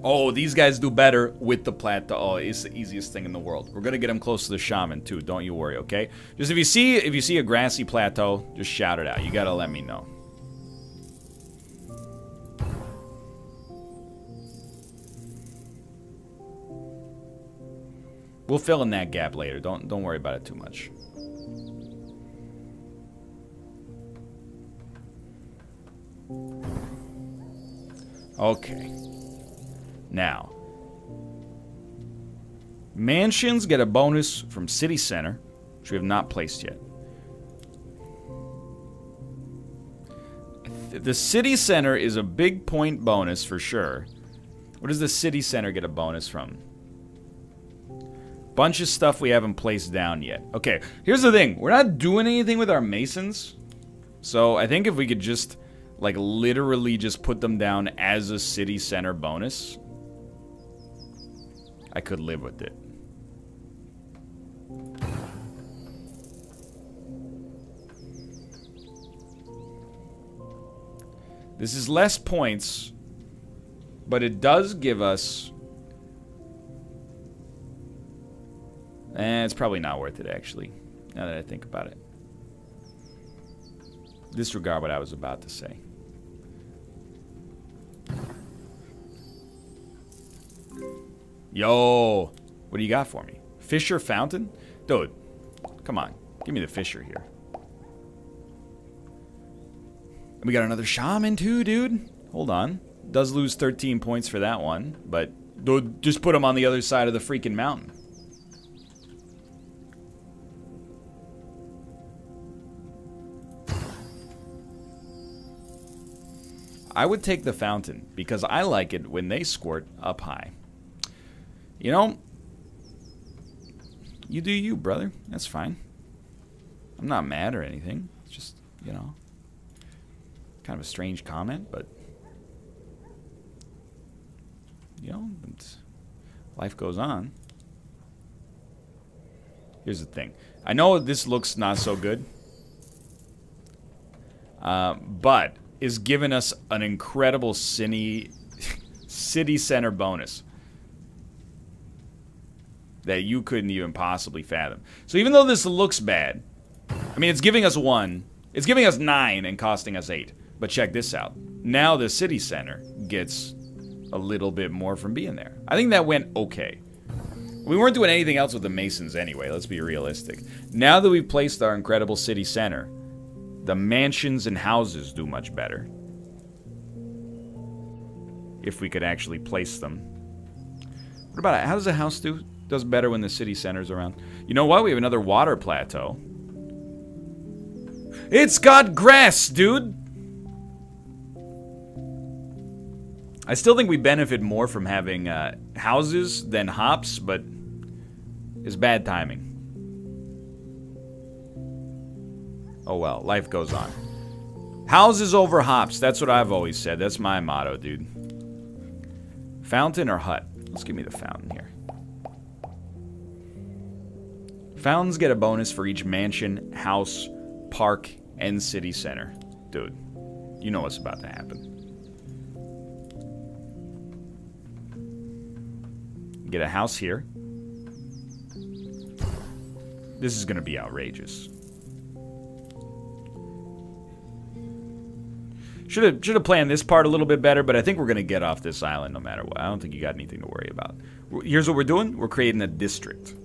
Oh, these guys do better with the plateau. Oh, it's the easiest thing in the world. We're gonna get them close to the shaman too. Don't you worry, okay? Just if you see a grassy plateau, just shout it out. You gotta let me know. We'll fill in that gap later. Don't worry about it too much. Okay. Now, mansions get a bonus from City Center, which we have not placed yet. The City Center is a big point bonus for sure. What does the City Center get a bonus from? Bunch of stuff we haven't placed down yet. Okay, here's the thing. We're not doing anything with our masons. So I think if we could just, like, literally just put them down as a City Center bonus, I could live with it. This is less points, but it does give us... it's probably not worth it, actually, now that I think about it. Disregard what I was about to say. Yo, what do you got for me? Fisher Fountain? Dude, come on. Give me the Fisher here. And we got another shaman too, dude. Hold on. Does lose 13 points for that one, but dude, just put him on the other side of the freaking mountain. I would take the fountain because I like it when they squirt up high. You know, you do you, brother. That's fine. I'm not mad or anything. It's just, you know, kind of a strange comment, but, you know, life goes on. Here's the thing. I know this looks not so good, but is giving us an incredible city center bonus that you couldn't even possibly fathom. So even though this looks bad, I mean, it's giving us 1, It's giving us 9 and costing us 8. But check this out. Now the city center gets a little bit more from being there. I think that went okay. We weren't doing anything else with the Masons anyway, let's be realistic. Now that we've placed our incredible city center, the mansions and houses do much better. If we could actually place them. What about it? How does a house do? Does better when the city center's around. You know what? We have another water plateau. It's got grass, dude! I still think we benefit more from having houses than hops, but it's bad timing. Oh well, life goes on. Houses over hops, that's what I've always said. That's my motto, dude. Fountain or hut? Let's give me the fountain here. Fountains get a bonus for each mansion, house, park, and city center. Dude, you know what's about to happen. Get a house here. This is gonna be outrageous. Should have planned this part a little bit better, but I think we're gonna get off this island no matter what. I don't think you got anything to worry about. Here's what we're doing. We're creating a district.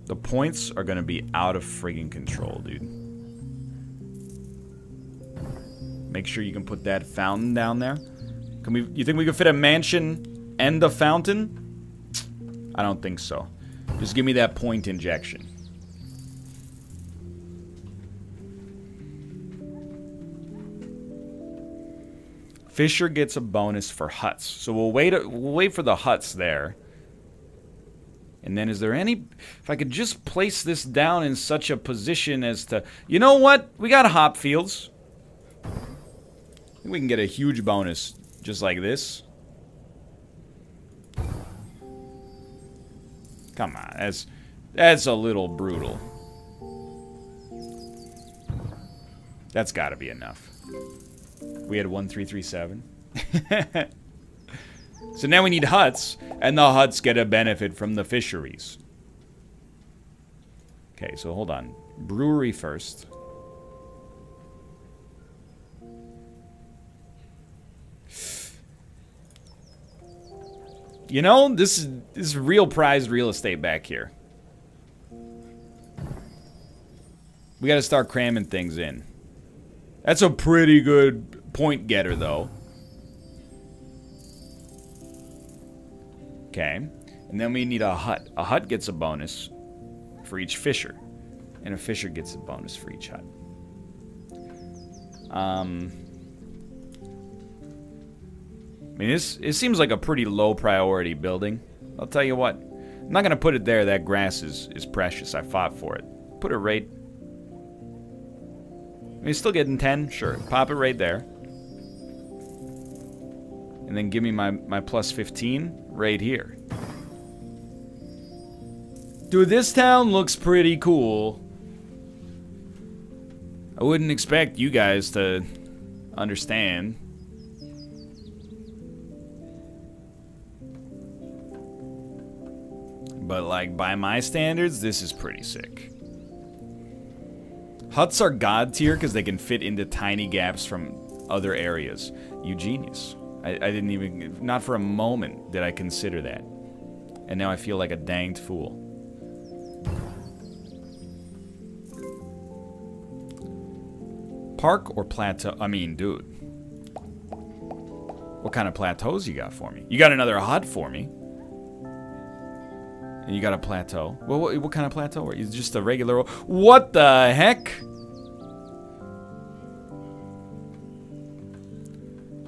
The points are gonna be out of friggin' control, dude. Make sure you can put that fountain down there. Can we? You think we could fit a mansion and a fountain? I don't think so. Just give me that point injection. Fisher gets a bonus for huts, so we'll wait for the huts there. And then is there any... If I could just place this down in such a position as to... You know what? We got hop fields. I think we can get a huge bonus just like this. Come on. That's a little brutal. That's got to be enough. We had 1337. So now we need huts, and the huts get a benefit from the fisheries. Okay, so hold on. Brewery first. You know, this is real prized real estate back here. We got to start cramming things in. That's a pretty good point getter, though. Okay, and then we need a hut. A hut gets a bonus for each fisher, and a fisher gets a bonus for each hut. I mean, it seems like a pretty low priority building. I'll tell you what, I'm not gonna put it there. That grass is precious. I fought for it. Put it right. I mean, it's still getting 10. Sure, pop it right there. And then give me my plus 15 right here. Dude, this town looks pretty cool. I wouldn't expect you guys to understand. But, like, by my standards, this is pretty sick. Huts are god tier because they can fit into tiny gaps from other areas. You genius. I didn't even, not for a moment did I consider that. And now I feel like a danged fool. Park or plateau? I mean, dude. What kind of plateaus you got for me? You got another hut for me. And you got a plateau. Well, what kind of plateau are you? Just a regular... What the heck?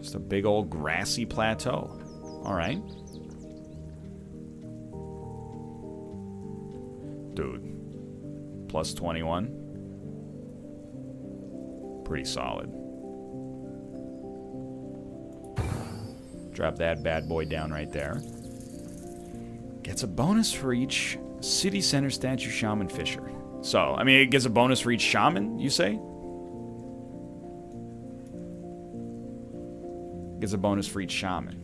Just a big old grassy plateau. Alright. Dude. Plus 21. Pretty solid. Drop that bad boy down right there. Gets a bonus for each city center statue shaman fisher. So, I mean, it gets a bonus for each shaman, you say? Gets a bonus for each shaman.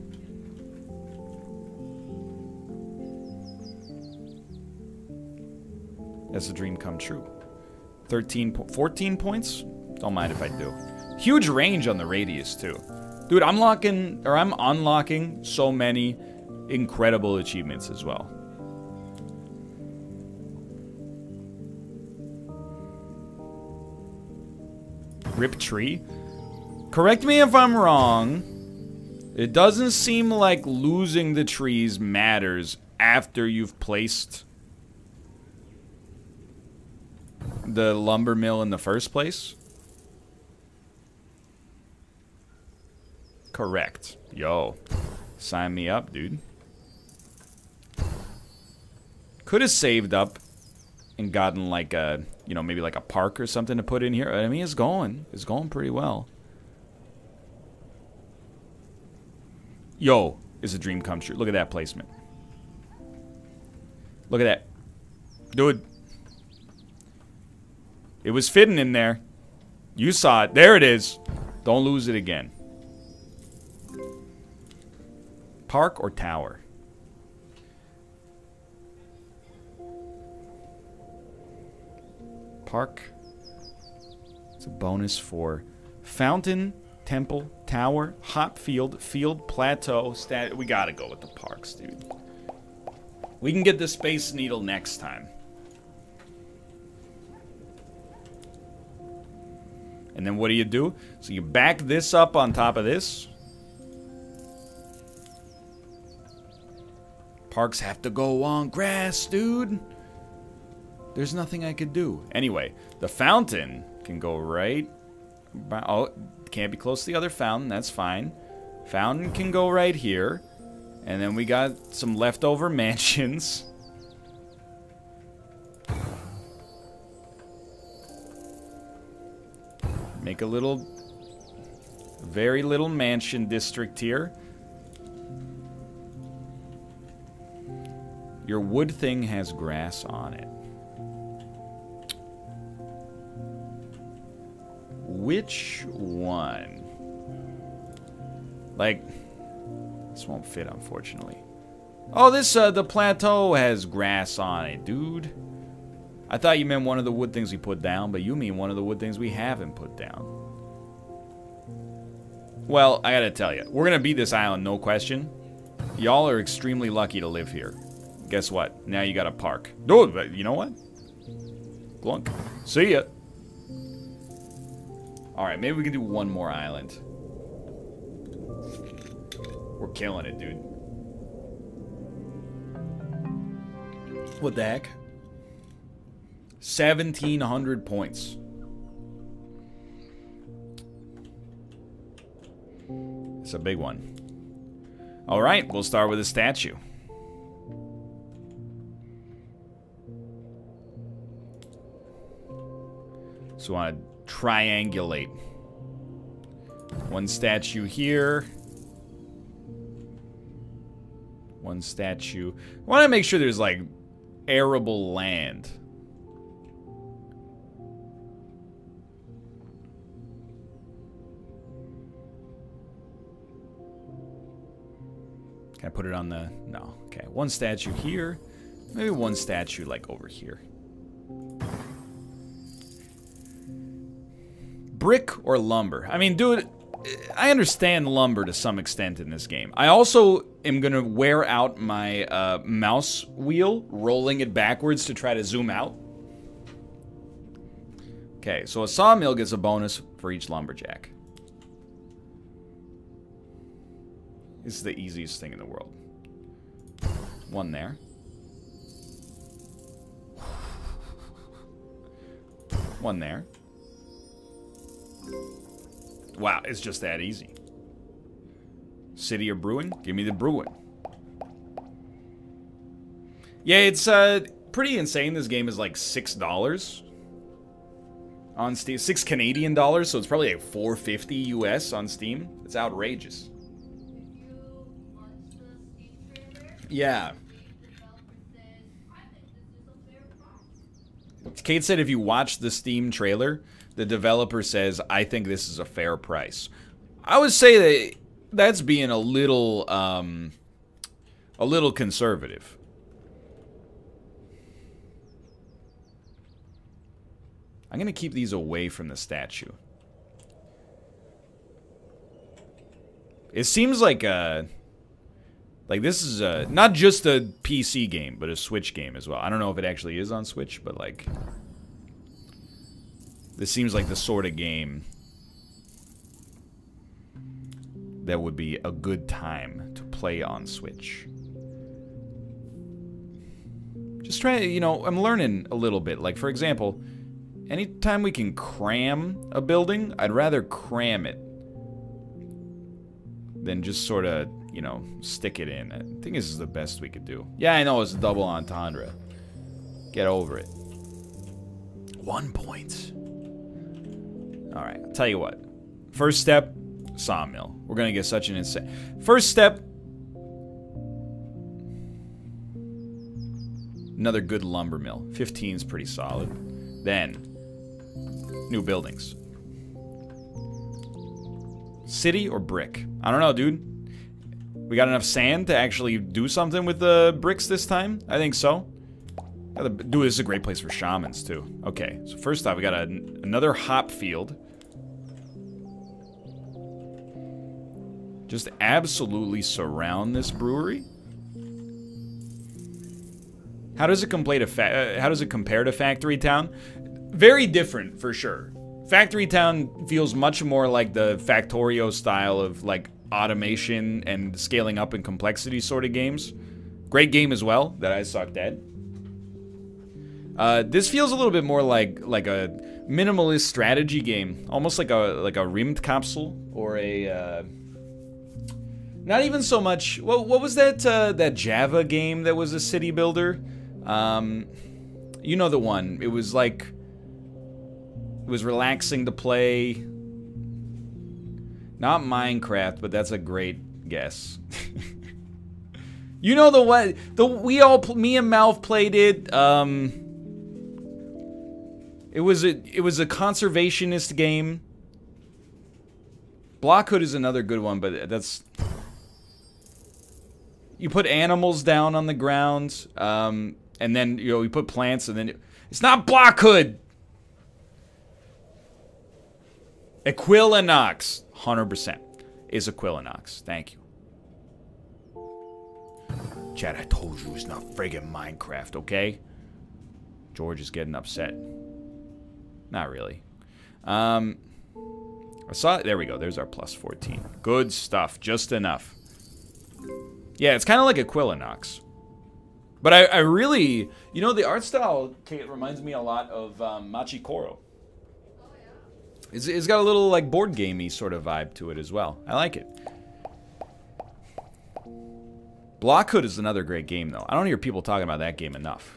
That's a dream come true. 14 points? Don't mind if I do. Huge range on the radius, too. Dude, I'm unlocking so many incredible achievements as well. Rip tree? Correct me if I'm wrong. It doesn't seem like losing the trees matters after you've placed the lumber mill in the first place. Correct. Yo. Sign me up, dude. Could have saved up and gotten like a, you know, maybe like a park or something to put in here. I mean, it's going pretty well. Yo, it's a dream come true. Look at that placement. Look at that. Dude. It was fitting in there. You saw it. There it is. Don't lose it again. Park or tower? Park. It's a bonus for fountain, temple, tower, hop field, field, plateau, we gotta go with the parks, dude. We can get the Space Needle next time. And then what do? So you back this up on top of this. Parks have to go on grass, dude. There's nothing I could do. Anyway, the fountain can go right. Oh, can't be close to the other fountain. That's fine. Fountain can go right here. And then we got some leftover mansions. Make a little, very little mansion district here. Your wood thing has grass on it. Which one? Like, this won't fit, unfortunately. Oh, this, the plateau has grass on it, dude. I thought you meant one of the wood things we put down, but you mean one of the wood things we haven't put down. Well, I gotta tell you, we're gonna beat this island, no question. Y'all are extremely lucky to live here. Guess what? Now you got a park. Dude, you know what? Glunk. See ya. Alright, maybe we can do one more island. We're killing it, dude. What the heck? 1,700 points. It's a big one. Alright, we'll start with a statue. So I want to triangulate. One statue here. One statue. I want to make sure there's like arable land. Can I put it on the... No. Okay, one statue here. Maybe one statue like over here. Brick or lumber? I mean, dude, I understand lumber to some extent in this game. I also am going to wear out my mouse wheel, rolling it backwards to try to zoom out. Okay, so a sawmill gets a bonus for each lumberjack. This is the easiest thing in the world. One there. One there. Wow, it's just that easy. City or brewing? Give me the brewing. Yeah, it's pretty insane. This game is like $6 on Steam. 6 Canadian dollars, so it's probably like $4.50 US on Steam. It's outrageous. Yeah. Kate said if you watch the Steam trailer, the developer says, I think this is a fair price. I would say that that's being a little conservative. I'm going to keep these away from the statue. It seems like this is not just a PC game, but a Switch game as well. I don't know if it actually is on Switch, but like, this seems like the sort of game that would be a good time to play on Switch. Just try, you know, I'm learning a little bit. Like, for example, anytime we can cram a building, I'd rather cram it than just sort of, you know, stick it in. I think this is the best we could do. Yeah, I know, it's a double entendre. Get over it. 1 point. Alright, I'll tell you what. First step, sawmill. We're gonna get such an insane... First step... Another good lumber mill. 15 is pretty solid. Then, new buildings. City or brick? I don't know, dude. We got enough sand to actually do something with the bricks this time? I think so. Dude, this is a great place for shamans, too. Okay, so first off, we got another hop field. Just absolutely surround this brewery. How does it compare to Factory Town? Very different, for sure. Factory Town feels much more like the Factorio style of, like, automation and scaling up in complexity sort of games. Great game as well, that I sucked at. This feels a little bit more like a minimalist strategy game. Almost like a rimmed capsule, or a, not even so much... What was that, that Java game that was a city builder? You know the one. It was like... It was relaxing to play. Not Minecraft, but that's a great guess. You know the one... Me and Malf played it. It was a conservationist game. Blockhood is another good one, but that's... You put animals down on the ground, and then, you know, you put plants, and then... It's not Blockhood! Equilinox. 100% is Equilinox. Thank you. Chad, I told you it's not friggin' Minecraft, okay? George is getting upset. Not really. I saw it. There we go. There's our plus 14. Good stuff. Just enough. Yeah, it's kind of like Equilinox. But I really... You know, the art style, Kate, reminds me a lot of Machikoro. It's got a little, like, board gamey sort of vibe to it as well. I like it. Blockhood is another great game, though. I don't hear people talking about that game enough.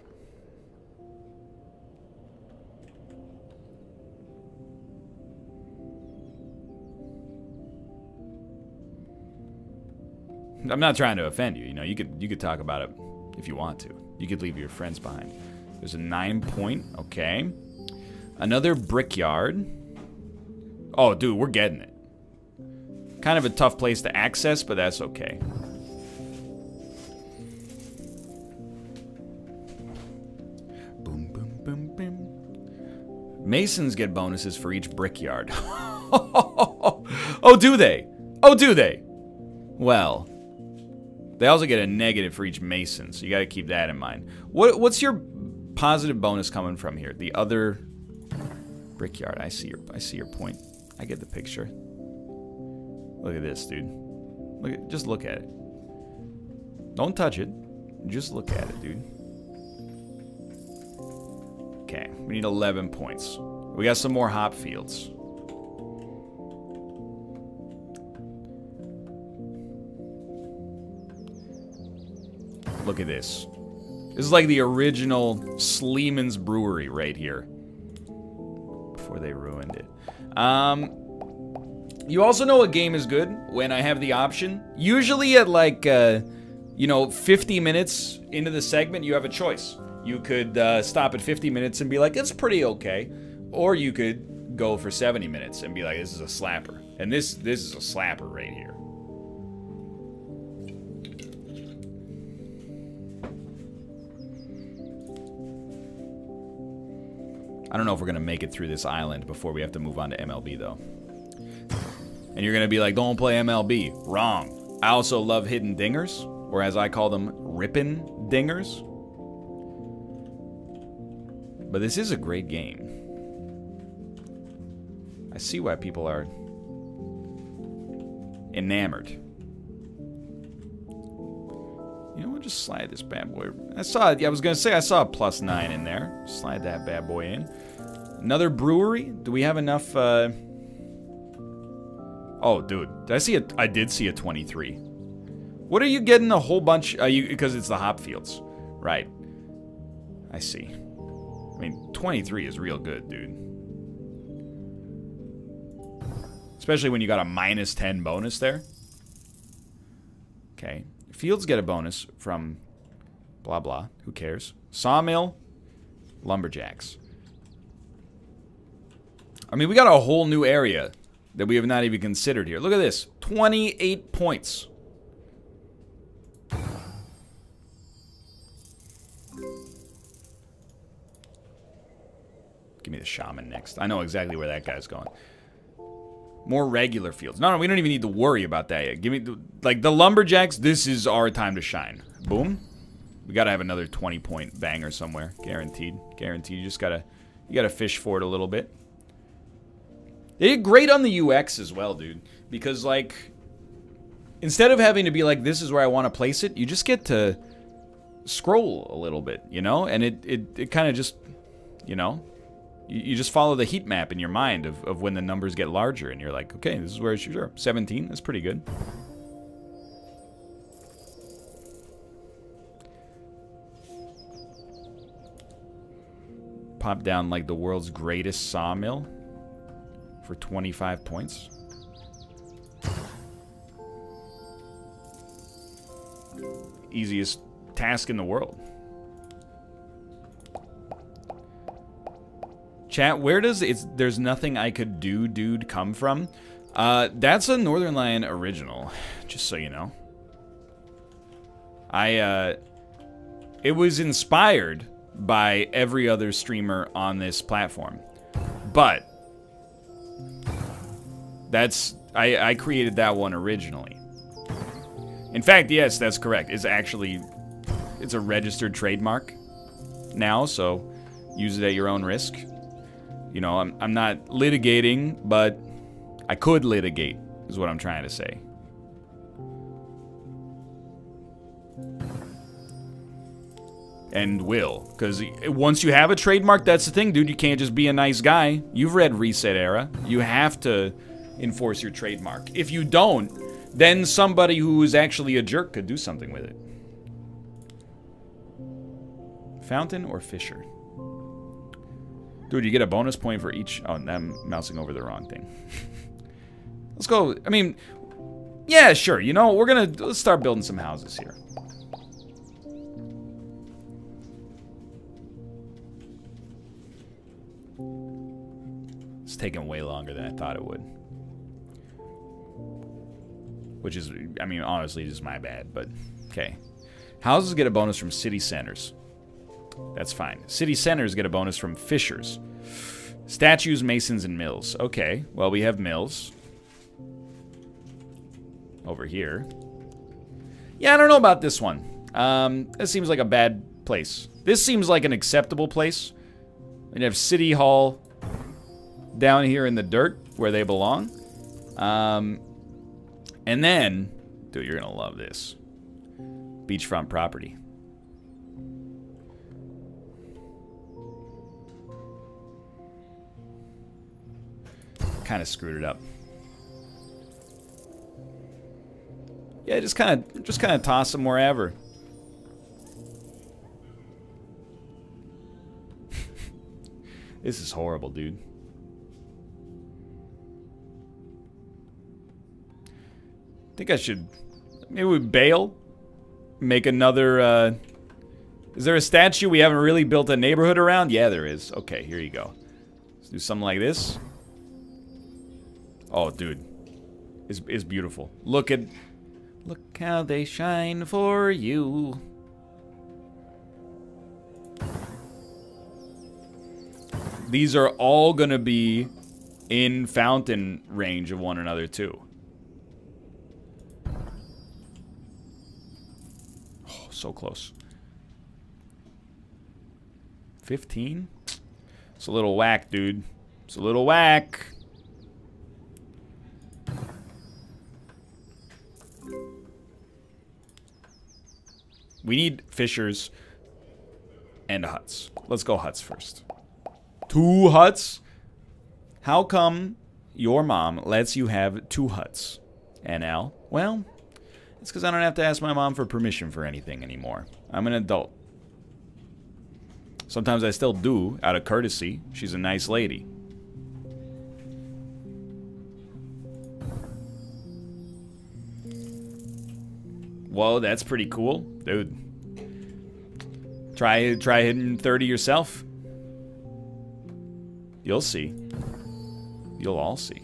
I'm not trying to offend you. You know, you could talk about it if you want to. You could leave your friends behind. There's a 9 point. Okay. Another brickyard. Oh, dude, we're getting it. Kind of a tough place to access, but that's okay. Boom, boom, boom, boom. Masons get bonuses for each brickyard. Oh, do they? Oh, do they? Well, they also get a negative for each mason, so you got to keep that in mind. What's your positive bonus coming from here? The other brickyard. I see your point. I get the picture. Look at this, dude. Just look at it. Don't touch it. Just look at it, dude. Okay, we need 11 points. We got some more hop fields. Look at this. This is like the original Sleeman's Brewery right here. Before they ruined it. You also know a game is good when I have the option. Usually at like, you know, 50 minutes into the segment, you have a choice. You could stop at 50 minutes and be like, it's pretty okay. Or you could go for 70 minutes and be like, this is a slapper. And this is a slapper right here. I don't know if we're going to make it through this island before we have to move on to MLB, though. And you're going to be like, don't play MLB. Wrong. I also love hidden dingers, or as I call them, rippin' dingers. But this is a great game. I see why people are enamored. You know what? Just slide this bad boy. I was going to say I saw a +9 in there. Slide that bad boy in. Another brewery? Do we have enough? Oh, dude. I did see a 23. What are you getting a whole bunch? Because it's the hop fields. Right. I see. I mean, 23 is real good, dude. Especially when you got a -10 bonus there. Okay. Fields get a bonus from blah blah. Who cares? Sawmill, lumberjacks. I mean, we got a whole new area that we have not even considered here. Look at this. 28 points. Give me the shaman next. I know exactly where that guy's going. More regular fields. No, we don't even need to worry about that yet. Give me, like, the lumberjacks, this is our time to shine. Boom. We gotta have another 20-point banger somewhere. Guaranteed. Guaranteed. You gotta fish for it a little bit. They did great on the UX as well, dude. Because, like, instead of having to be like, this is where I want to place it, you just get to scroll a little bit, you know? And it kind of just, you know? You just follow the heat map in your mind of when the numbers get larger, and you're like, okay, this is where it should be. 17, that's pretty good. Pop down like the world's greatest sawmill for 25 points. Easiest task in the world. Chat, where does there's nothing I could do, dude, come from? That's a Northern Lion original, just so you know. It was inspired by every other streamer on this platform. But I created that one originally. In fact, yes, that's correct. It's a registered trademark now, so use it at your own risk. You know, I'm not litigating, but I could litigate, is what I'm trying to say. And will, because once you have a trademark, that's the thing, dude. You can't just be a nice guy. You've read Reset Era. You have to enforce your trademark. If you don't, then somebody who is actually a jerk could do something with it. Fountain or Fisher? Dude, you get a bonus point for each... Oh, I'm mousing over the wrong thing. Let's go... I mean... Yeah, sure. You know, let's start building some houses here. It's taking way longer than I thought it would. Which is... I mean, honestly, just my bad, but... Okay. Houses get a bonus from city centers. That's fine. City centers get a bonus from fishers. Statues, masons, and mills. Okay, well, we have mills. Over here. Yeah, I don't know about this one. This seems like a bad place. This seems like an acceptable place. We have City Hall down here in the dirt where they belong. And then, dude, you're gonna love this. Beachfront property. Kind of screwed it up. Yeah, just kind of toss them wherever. This is horrible, dude. Think I should maybe we bail, make another. Is there a statue we haven't really built a neighborhood around? Yeah, there is. Okay, here you go. Let's do something like this. Oh, dude, it's beautiful. Look how they shine for you. These are all going to be in fountain range of one another, too. Oh, so close. 15? It's a little whack, dude. It's a little whack. We need fishers and huts. Let's go huts first. 2 huts? How come your mom lets you have 2 huts? NL? Well, it's because I don't have to ask my mom for permission for anything anymore. I'm an adult. Sometimes I still do, out of courtesy. She's a nice lady. Whoa, that's pretty cool. Dude. Try hitting 30 yourself. You'll see. You'll all see.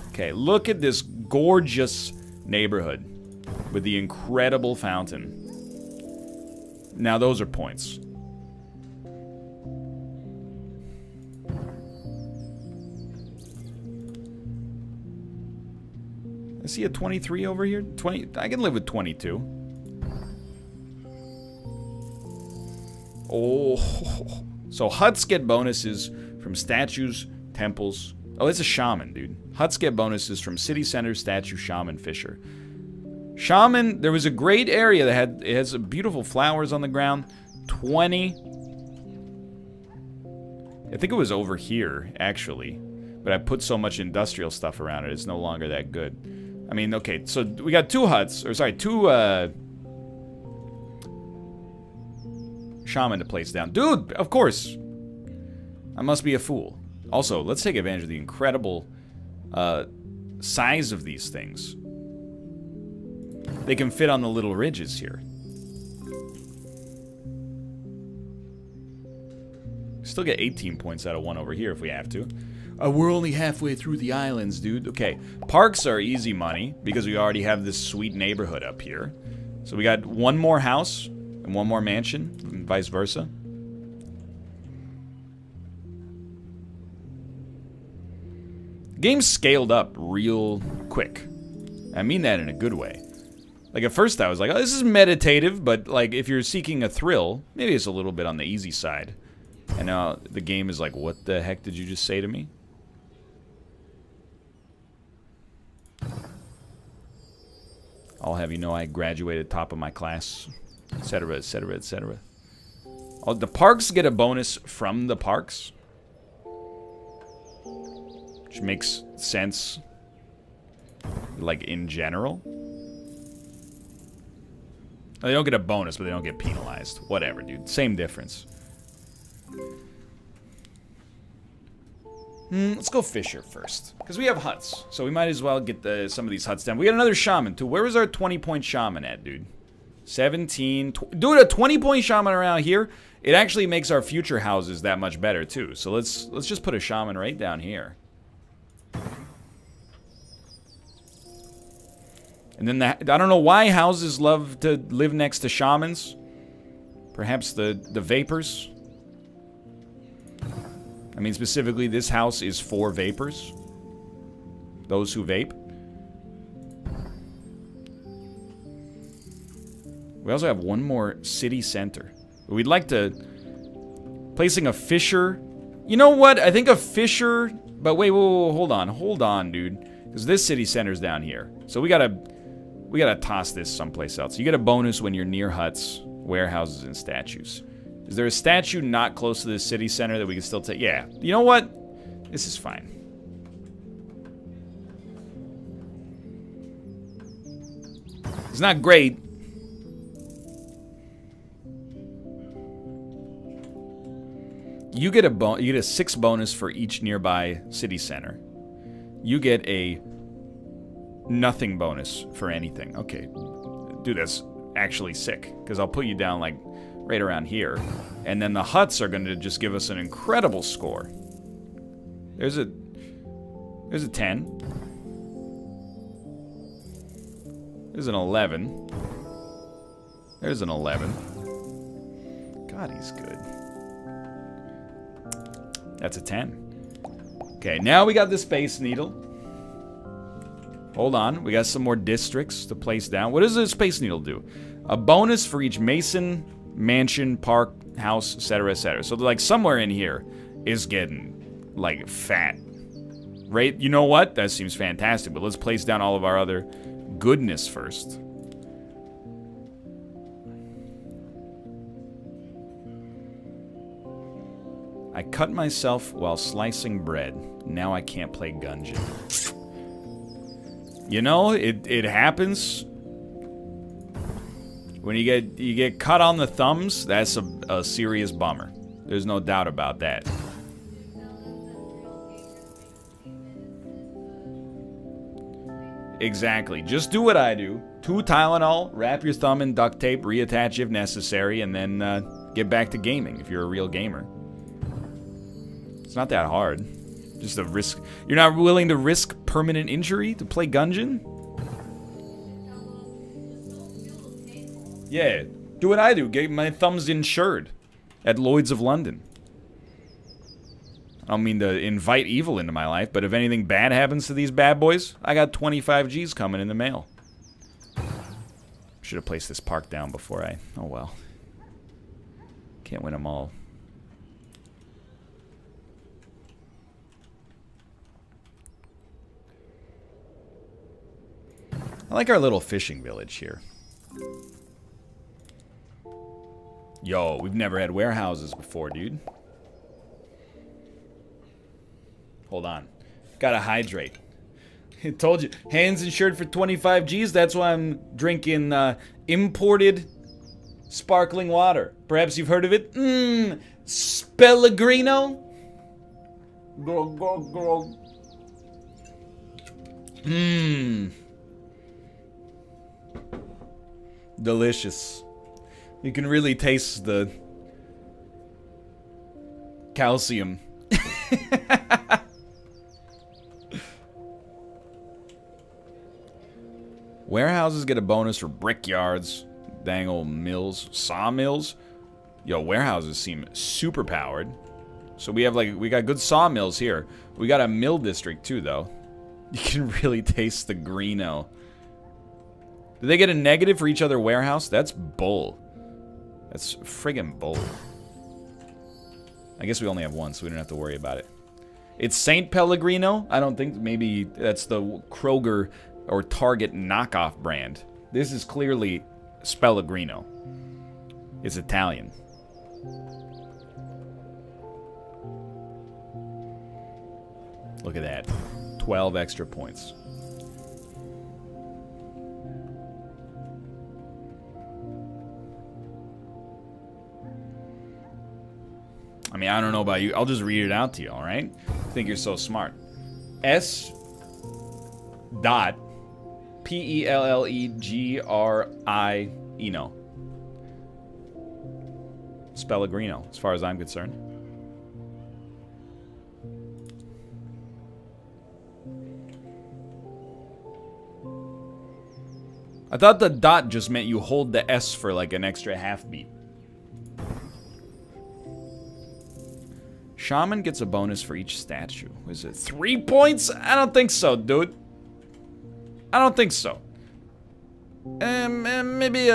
Okay, look at this gorgeous neighborhood with the incredible fountain. Now those are points. I see a 23 over here. 20. I can live with 22. Oh, so huts get bonuses from statues, temples. Oh, it's a shaman, dude. Huts get bonuses from city center, statue, shaman, fisher. Shaman, there was a great area that has beautiful flowers on the ground. 20. I think it was over here, actually. But I put so much industrial stuff around it, it's no longer that good. I mean, okay, so we got 2 huts, or sorry, 2, shaman to place down. Dude, of course. I must be a fool. Also, let's take advantage of the incredible size of these things. They can fit on the little ridges here. Still get 18 points out of 1 over here if we have to. We're only halfway through the islands, dude. Okay, parks are easy money because we already have this sweet neighborhood up here. So we got 1 more house and 1 more mansion, and vice versa. The game scaled up real quick. I mean that in a good way. Like, at first I was like, oh, this is meditative, but, like, if you're seeking a thrill, maybe it's a little bit on the easy side. And now the game is like, what the heck did you just say to me? I'll have you know I graduated top of my class, etc., etc., etc. Oh, the parks get a bonus from the parks, which makes sense, like, in general. They don't get a bonus, but they don't get penalized. Whatever, dude. Same difference. Let's go fisher first, because we have huts, so we might as well get some of these huts down. We got another shaman, too. Where was our 20-point shaman at, dude? 17. Dude, a 20-point shaman around here, it actually makes our future houses that much better, too. So let's just put a shaman right down here. And then I don't know why houses love to live next to shamans. Perhaps the vapors. I mean, specifically, this house is for vapors. Those who vape. We also have 1 more city center. We'd like to... Placing a fisher... You know what? I think a fisher... But wait, whoa, hold on. Hold on, dude. Because this city center's down here. So we gotta toss this someplace else. You get a bonus when you're near huts, warehouses, and statues. Is there a statue not close to the city center that we can still take? Yeah. You know what? This is fine. It's not great. You get a 6 bonus for each nearby city center. You get a nothing bonus for anything. Okay. Dude, that's actually sick. Because I'll put you down, like, right around here. And then the huts are going to just give us an incredible score. There's a 10. There's an 11. There's an 11. God, he's good. That's a 10. Okay, now we got the Space Needle. Hold on, we got some more districts to place down. What does the Space Needle do? A bonus for each mason, mansion, park, house, etc., etc. So, like, somewhere in here is getting, like, fat. Right? You know what? That seems fantastic, but let's place down all of our other goodness first. I cut myself while slicing bread. Now I can't play Gungeon. You know, it happens. When you get cut on the thumbs, that's a serious bummer. There's no doubt about that. Exactly. Just do what I do. 2 Tylenol, wrap your thumb in duct tape, reattach if necessary, and then get back to gaming if you're a real gamer. It's not that hard. Just a risk. You're not willing to risk permanent injury to play Gungeon? Yeah, do what I do. Get my thumbs insured at Lloyd's of London. I don't mean to invite evil into my life, but if anything bad happens to these bad boys, I got 25 G's coming in the mail. Should have placed this park down before I... Oh well. Can't win them all. I like our little fishing village here. Yo, we've never had warehouses before, dude. Hold on. Gotta hydrate. I told you. Hands insured for 25 G's. That's why I'm drinking imported sparkling water. Perhaps you've heard of it? Pellegrino? Delicious. You can really taste the calcium. Warehouses get a bonus for brickyards, dang old mills, sawmills. Yo, warehouses seem super powered. So we got good sawmills here. We got a mill district too, though. You can really taste the greeno. Do they get a negative for each other warehouse? That's bull. That's friggin' bull. I guess we only have one, so we don't have to worry about it. It's Saint Pellegrino? I don't think, maybe that's the Kroger or Target knockoff brand. This is clearly Pellegrino. It's Italian. Look at that. 12 extra points. I mean, I don't know about you. I'll just read it out to you, all right? I think you're so smart. S. Dot Pellegrino. Pellegrino, as far as I'm concerned. I thought the dot just meant you hold the S for like an extra half beat. Shaman gets a bonus for each statue. Is it 3 points? I don't think so, dude. I don't think so. Maybe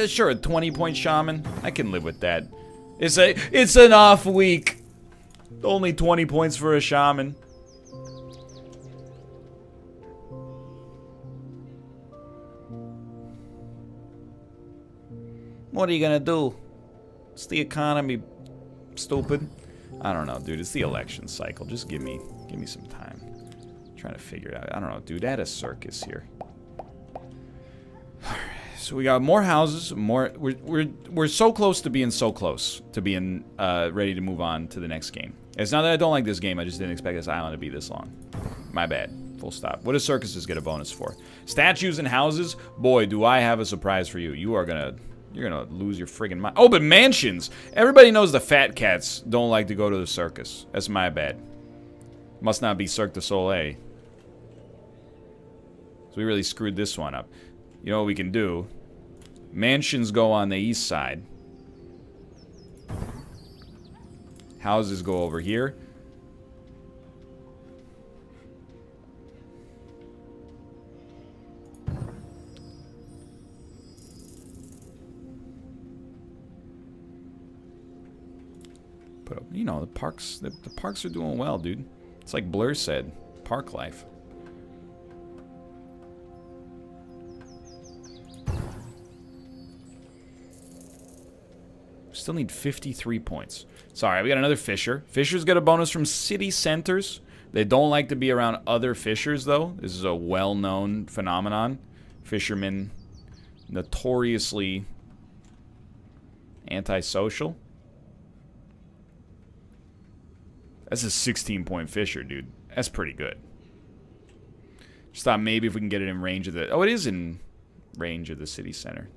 sure, a 20-point shaman. I can live with that. It's an off week. Only 20 points for a shaman. What are you gonna do? It's the economy, stupid. I don't know, dude. It's the election cycle. Just give me some time. I'm trying to figure it out. I don't know, dude. Add a circus here. So we got more houses, more. We're so close to being ready to move on to the next game. It's not that I don't like this game. I just didn't expect this island to be this long. My bad. Full stop. What does circuses get a bonus for? Statues and houses. Boy, do I have a surprise for you. You're gonna lose your friggin' mind. Oh, but mansions! Everybody knows the fat cats don't like to go to the circus. That's my bad. Must not be Cirque du Soleil. So we really screwed this one up. You know what we can do? Mansions go on the east side. Houses go over here. But, you know, the parks are doing well, dude. It's like Blur said, park life. Still need 53 points. Sorry, we got another Fisher. Fishers get a bonus from city centers. They don't like to be around other Fishers, though. This is a well-known phenomenon. Fishermen, notoriously antisocial. That's a 16-point Fisher, dude. That's pretty good. Just thought maybe if we can get it in range of the... Oh, it is in range of the city center.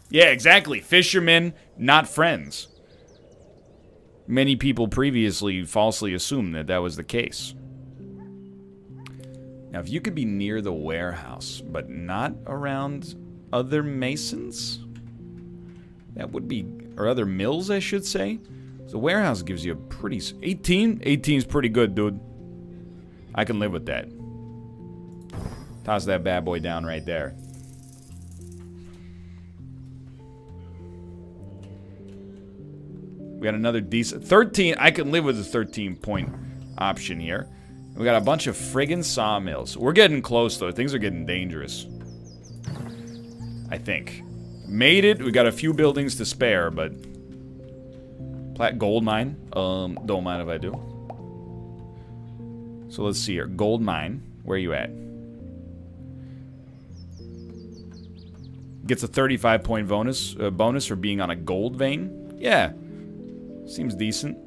Yeah, exactly. Fishermen, not friends. Many people previously falsely assumed that that was the case. Now, if you could be near the warehouse, but not around other masons, that would be... Or other mills, I should say. The warehouse gives you a pretty... 18? 18 is pretty good, dude. I can live with that. Toss that bad boy down right there. We got another decent... 13. I can live with a 13-point option here. We got a bunch of friggin' sawmills. We're getting close, though. Things are getting dangerous. I think. Made it. We got a few buildings to spare, but... Gold mine. Don't mind if I do. So let's see here. Gold mine. Where are you at? Gets a 35-point bonus for being on a gold vein. Yeah. Seems decent.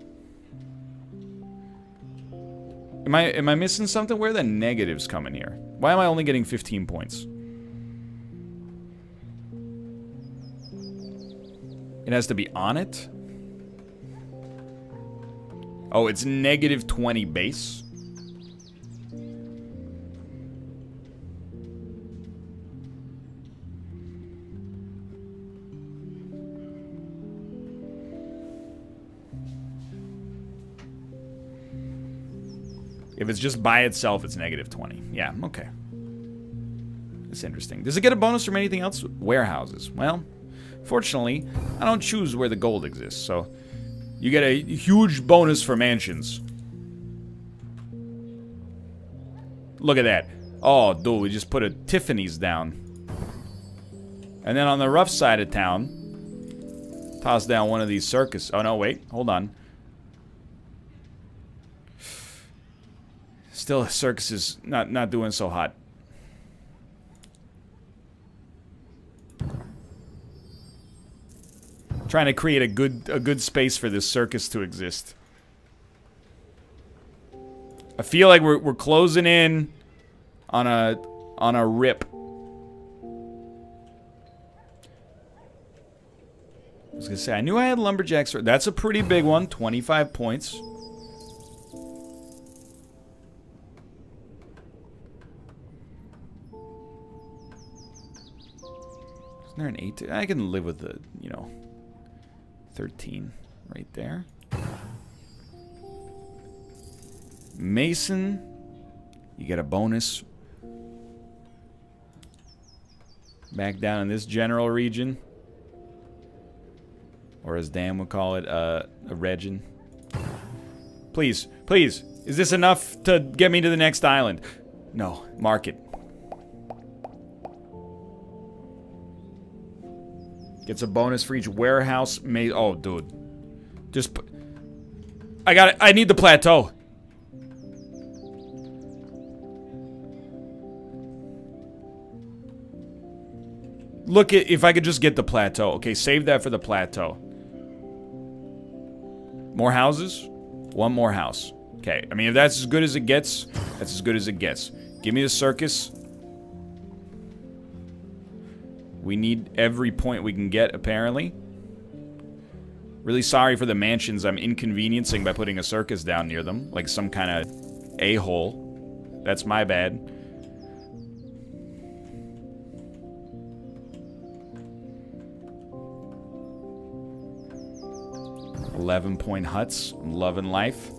Am I missing something? Where are the negatives coming here? Why am I only getting 15 points? It has to be on it? Oh, it's negative 20 base. If it's just by itself, it's negative 20. Yeah, okay. That's interesting. Does it get a bonus from anything else? Warehouses. Well, fortunately, I don't choose where the gold exists, so you get a huge bonus for mansions. Look at that. Oh, dude, we just put a Tiffany's down. And then on the rough side of town, toss down one of these circus. Oh, no, wait. Hold on. Still, circus is not doing so hot. Trying to create a good space for this circus to exist. I feel like we're closing in on a rip. I was gonna say I knew I had lumberjacks. That's a pretty big one. 25 points. Isn't there an 8? I can live with the, you know, 13 right there. Mason, you get a bonus. Back down in this general region. Or as Dan would call it, a region. Please, please, is this enough to get me to the next island? No, mark it. Gets a bonus for each warehouse made. Oh, dude. Just put... I need the plateau. Look at if I could just get the plateau. Okay, save that for the plateau. More houses? One more house. Okay, I mean, if that's as good as it gets, that's as good as it gets. Give me the circus. We need every point we can get, apparently. Really sorry for the mansions I'm inconveniencing by putting a circus down near them. Like some kind of a-hole. That's my bad. 11-point huts. I'm loving life.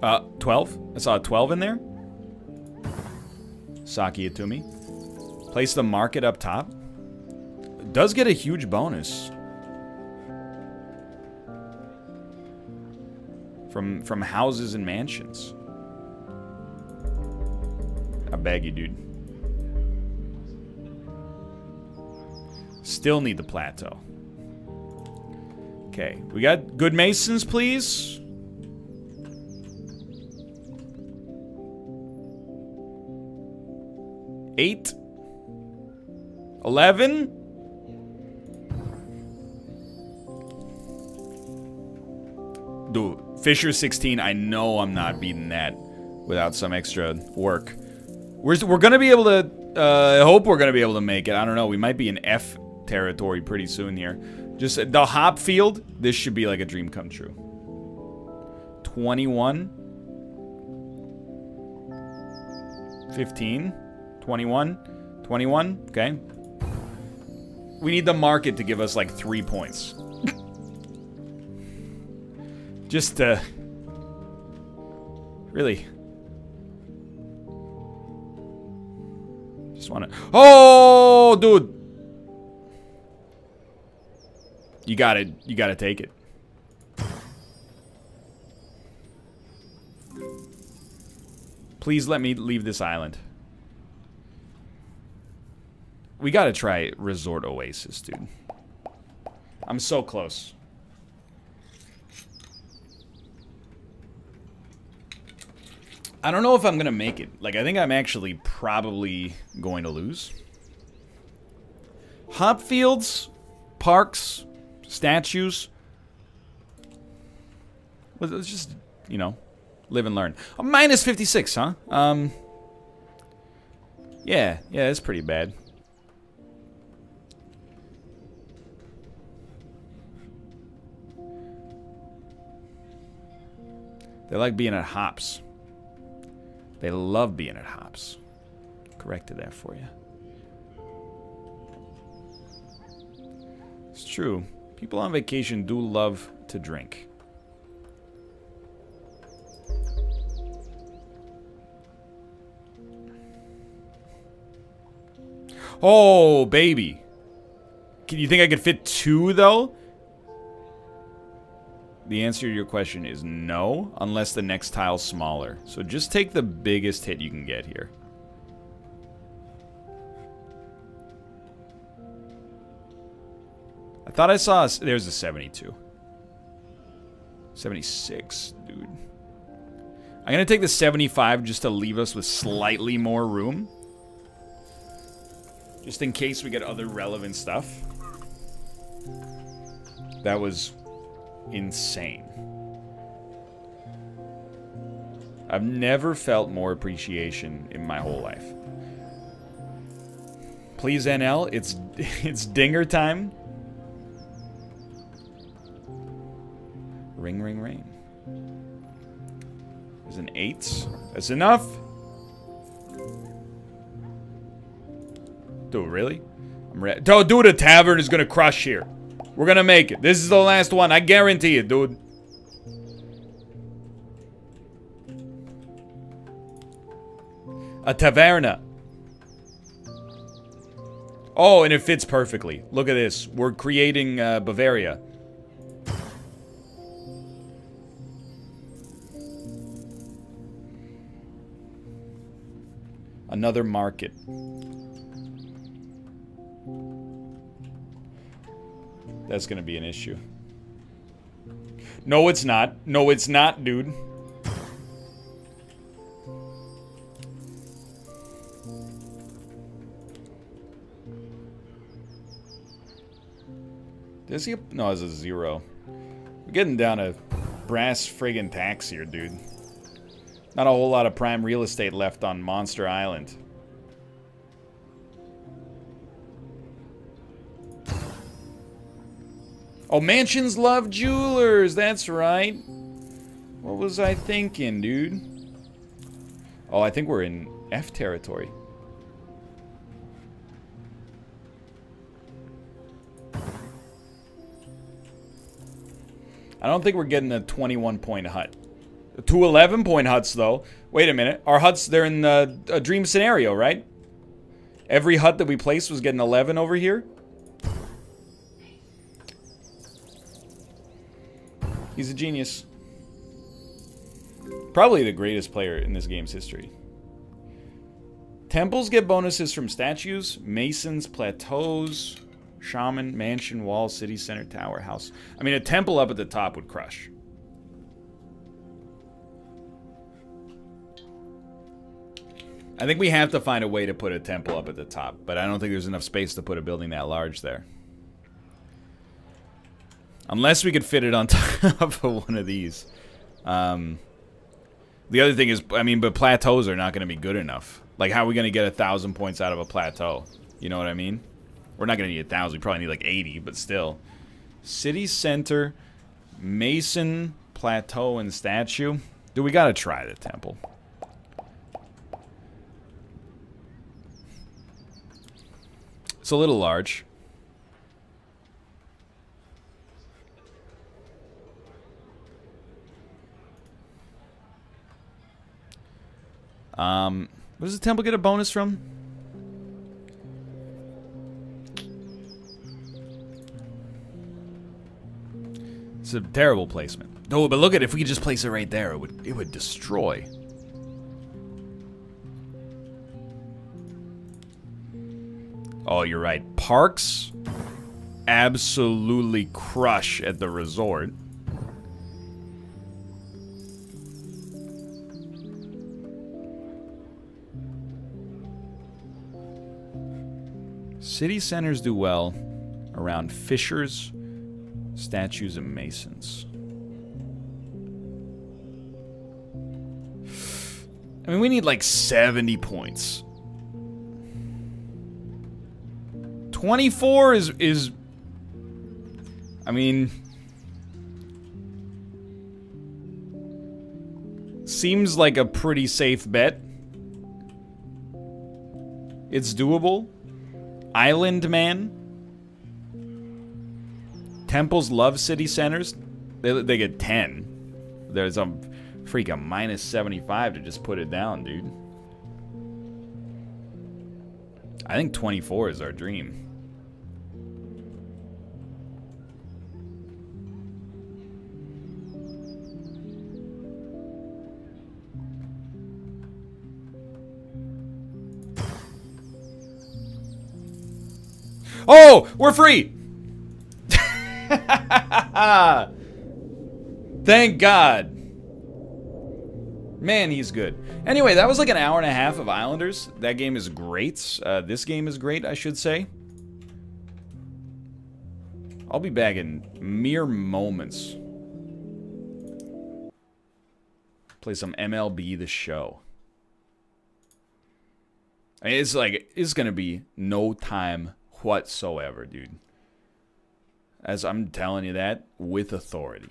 Uh, 12? I saw a 12 in there. Saki it to me. Place the market up top. It does get a huge bonus. From houses and mansions. I beg you, dude. Still need the plateau. Okay, we got good masons, please. Eight. 11. Dude, Fisher 16. I know I'm not beating that without some extra work. We're gonna be able to. I hope we're gonna be able to make it. I don't know. We might be in F territory pretty soon here. Just the hop field. This should be like a dream come true. 21. 15. 21. 21. Okay. We need the market to give us like 3 points. Just really. Just want to. Oh, dude. You got it. You got to take it. Please let me leave this island. We got to try Resort Oasis, dude. I'm so close. I don't know if I'm going to make it. Like, I think I'm actually probably going to lose. Hop fields, parks, statues. Let's just, you know, live and learn. Oh, minus 56, huh? Yeah, that's pretty bad. They like being at hops. They love being at hops. Corrected that for you. It's true. People on vacation do love to drink. Oh, baby. Can you think I could fit 2, though? The answer to your question is no, unless the next tile's smaller. So just take the biggest hit you can get here. I thought I saw... There's a 72. 76, dude. I'm going to take the 75 just to leave us with slightly more room. Just in case we get other relevant stuff. That was... insane. I've never felt more appreciation in my whole life. Please, NL, it's dinger time. Ring, ring, ring. There's an 8. That's enough. Dude, really? I'm ready. Dude, a tavern is gonna crush here. We're gonna make it. This is the last one. I guarantee it, dude. A taverna. Oh, and it fits perfectly. Look at this. We're creating Bavaria. Another market. That's gonna be an issue. No, it's not. No, it's not, dude. Does he? No, it's a 0. We're getting down to brass friggin' tacks here, dude. Not a whole lot of prime real estate left on Monster Island. Oh, mansions love jewelers. That's right. What was I thinking, dude? Oh, I think we're in F territory. I don't think we're getting a 21-point hut. 2 11-point huts, though. Wait a minute. Our huts, they're in a dream scenario, right? Every hut that we placed was getting 11 over here. He's a genius. Probably the greatest player in this game's history. Temples get bonuses from statues, masons, plateaus, shaman, mansion, wall, city center, tower, house. I mean, a temple up at the top would crush. I think we have to find a way to put a temple up at the top, but I don't think there's enough space to put a building that large there. Unless we could fit it on top of one of these. The other thing is, I mean, but plateaus are not going to be good enough. Like, how are we going to get 1,000 points out of a plateau? You know what I mean? We're not going to need 1,000. We probably need like 80, but still. City center, mason, plateau, and statue. Dude, we got to try the temple. It's a little large. What does the temple get a bonus from? It's a terrible placement. Oh, but look at it, if we could just place it right there, it would destroy. Oh, you're right. Parks absolutely crush at the resort. City centers do well around fishers, statues, and masons. I mean, we need like 70 points. 24 is I mean, seems like a pretty safe bet. It's doable. Island Man. Temples love city centers. They get 10. There's a freaking minus 75 to just put it down, dude. I think 24 is our dream. Oh, we're free. Thank God. Man, he's good. Anyway, that was like an hour and a half of Islanders. That game is great. This game is great, I should say. I'll be back in mere moments. Play some MLB The Show. I mean, it's gonna be no time whatsoever, dude. As I'm telling you that with authority.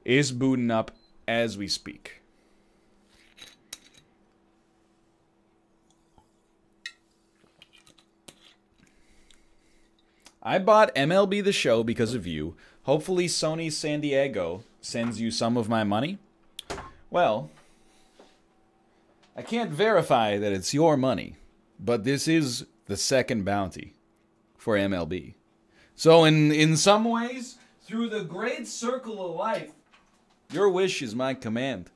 Is booting up as we speak. I bought MLB The Show because of you. Hopefully Sony San Diego sends you some of my money. Well, I can't verify that it's your money, but this is the second bounty for MLB. So in some ways, through the great circle of life, your wish is my command.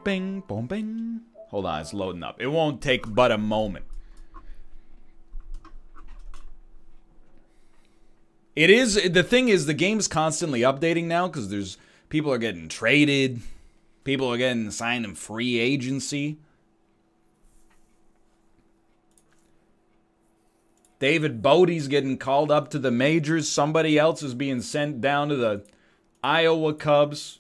Bing, boom, bing. Hold on, it's loading up. It won't take but a moment. It is, the thing is, the game's constantly updating now because there's, people are getting traded. People are getting signed in free agency. David Bodie's getting called up to the majors. Somebody else is being sent down to the Iowa Cubs.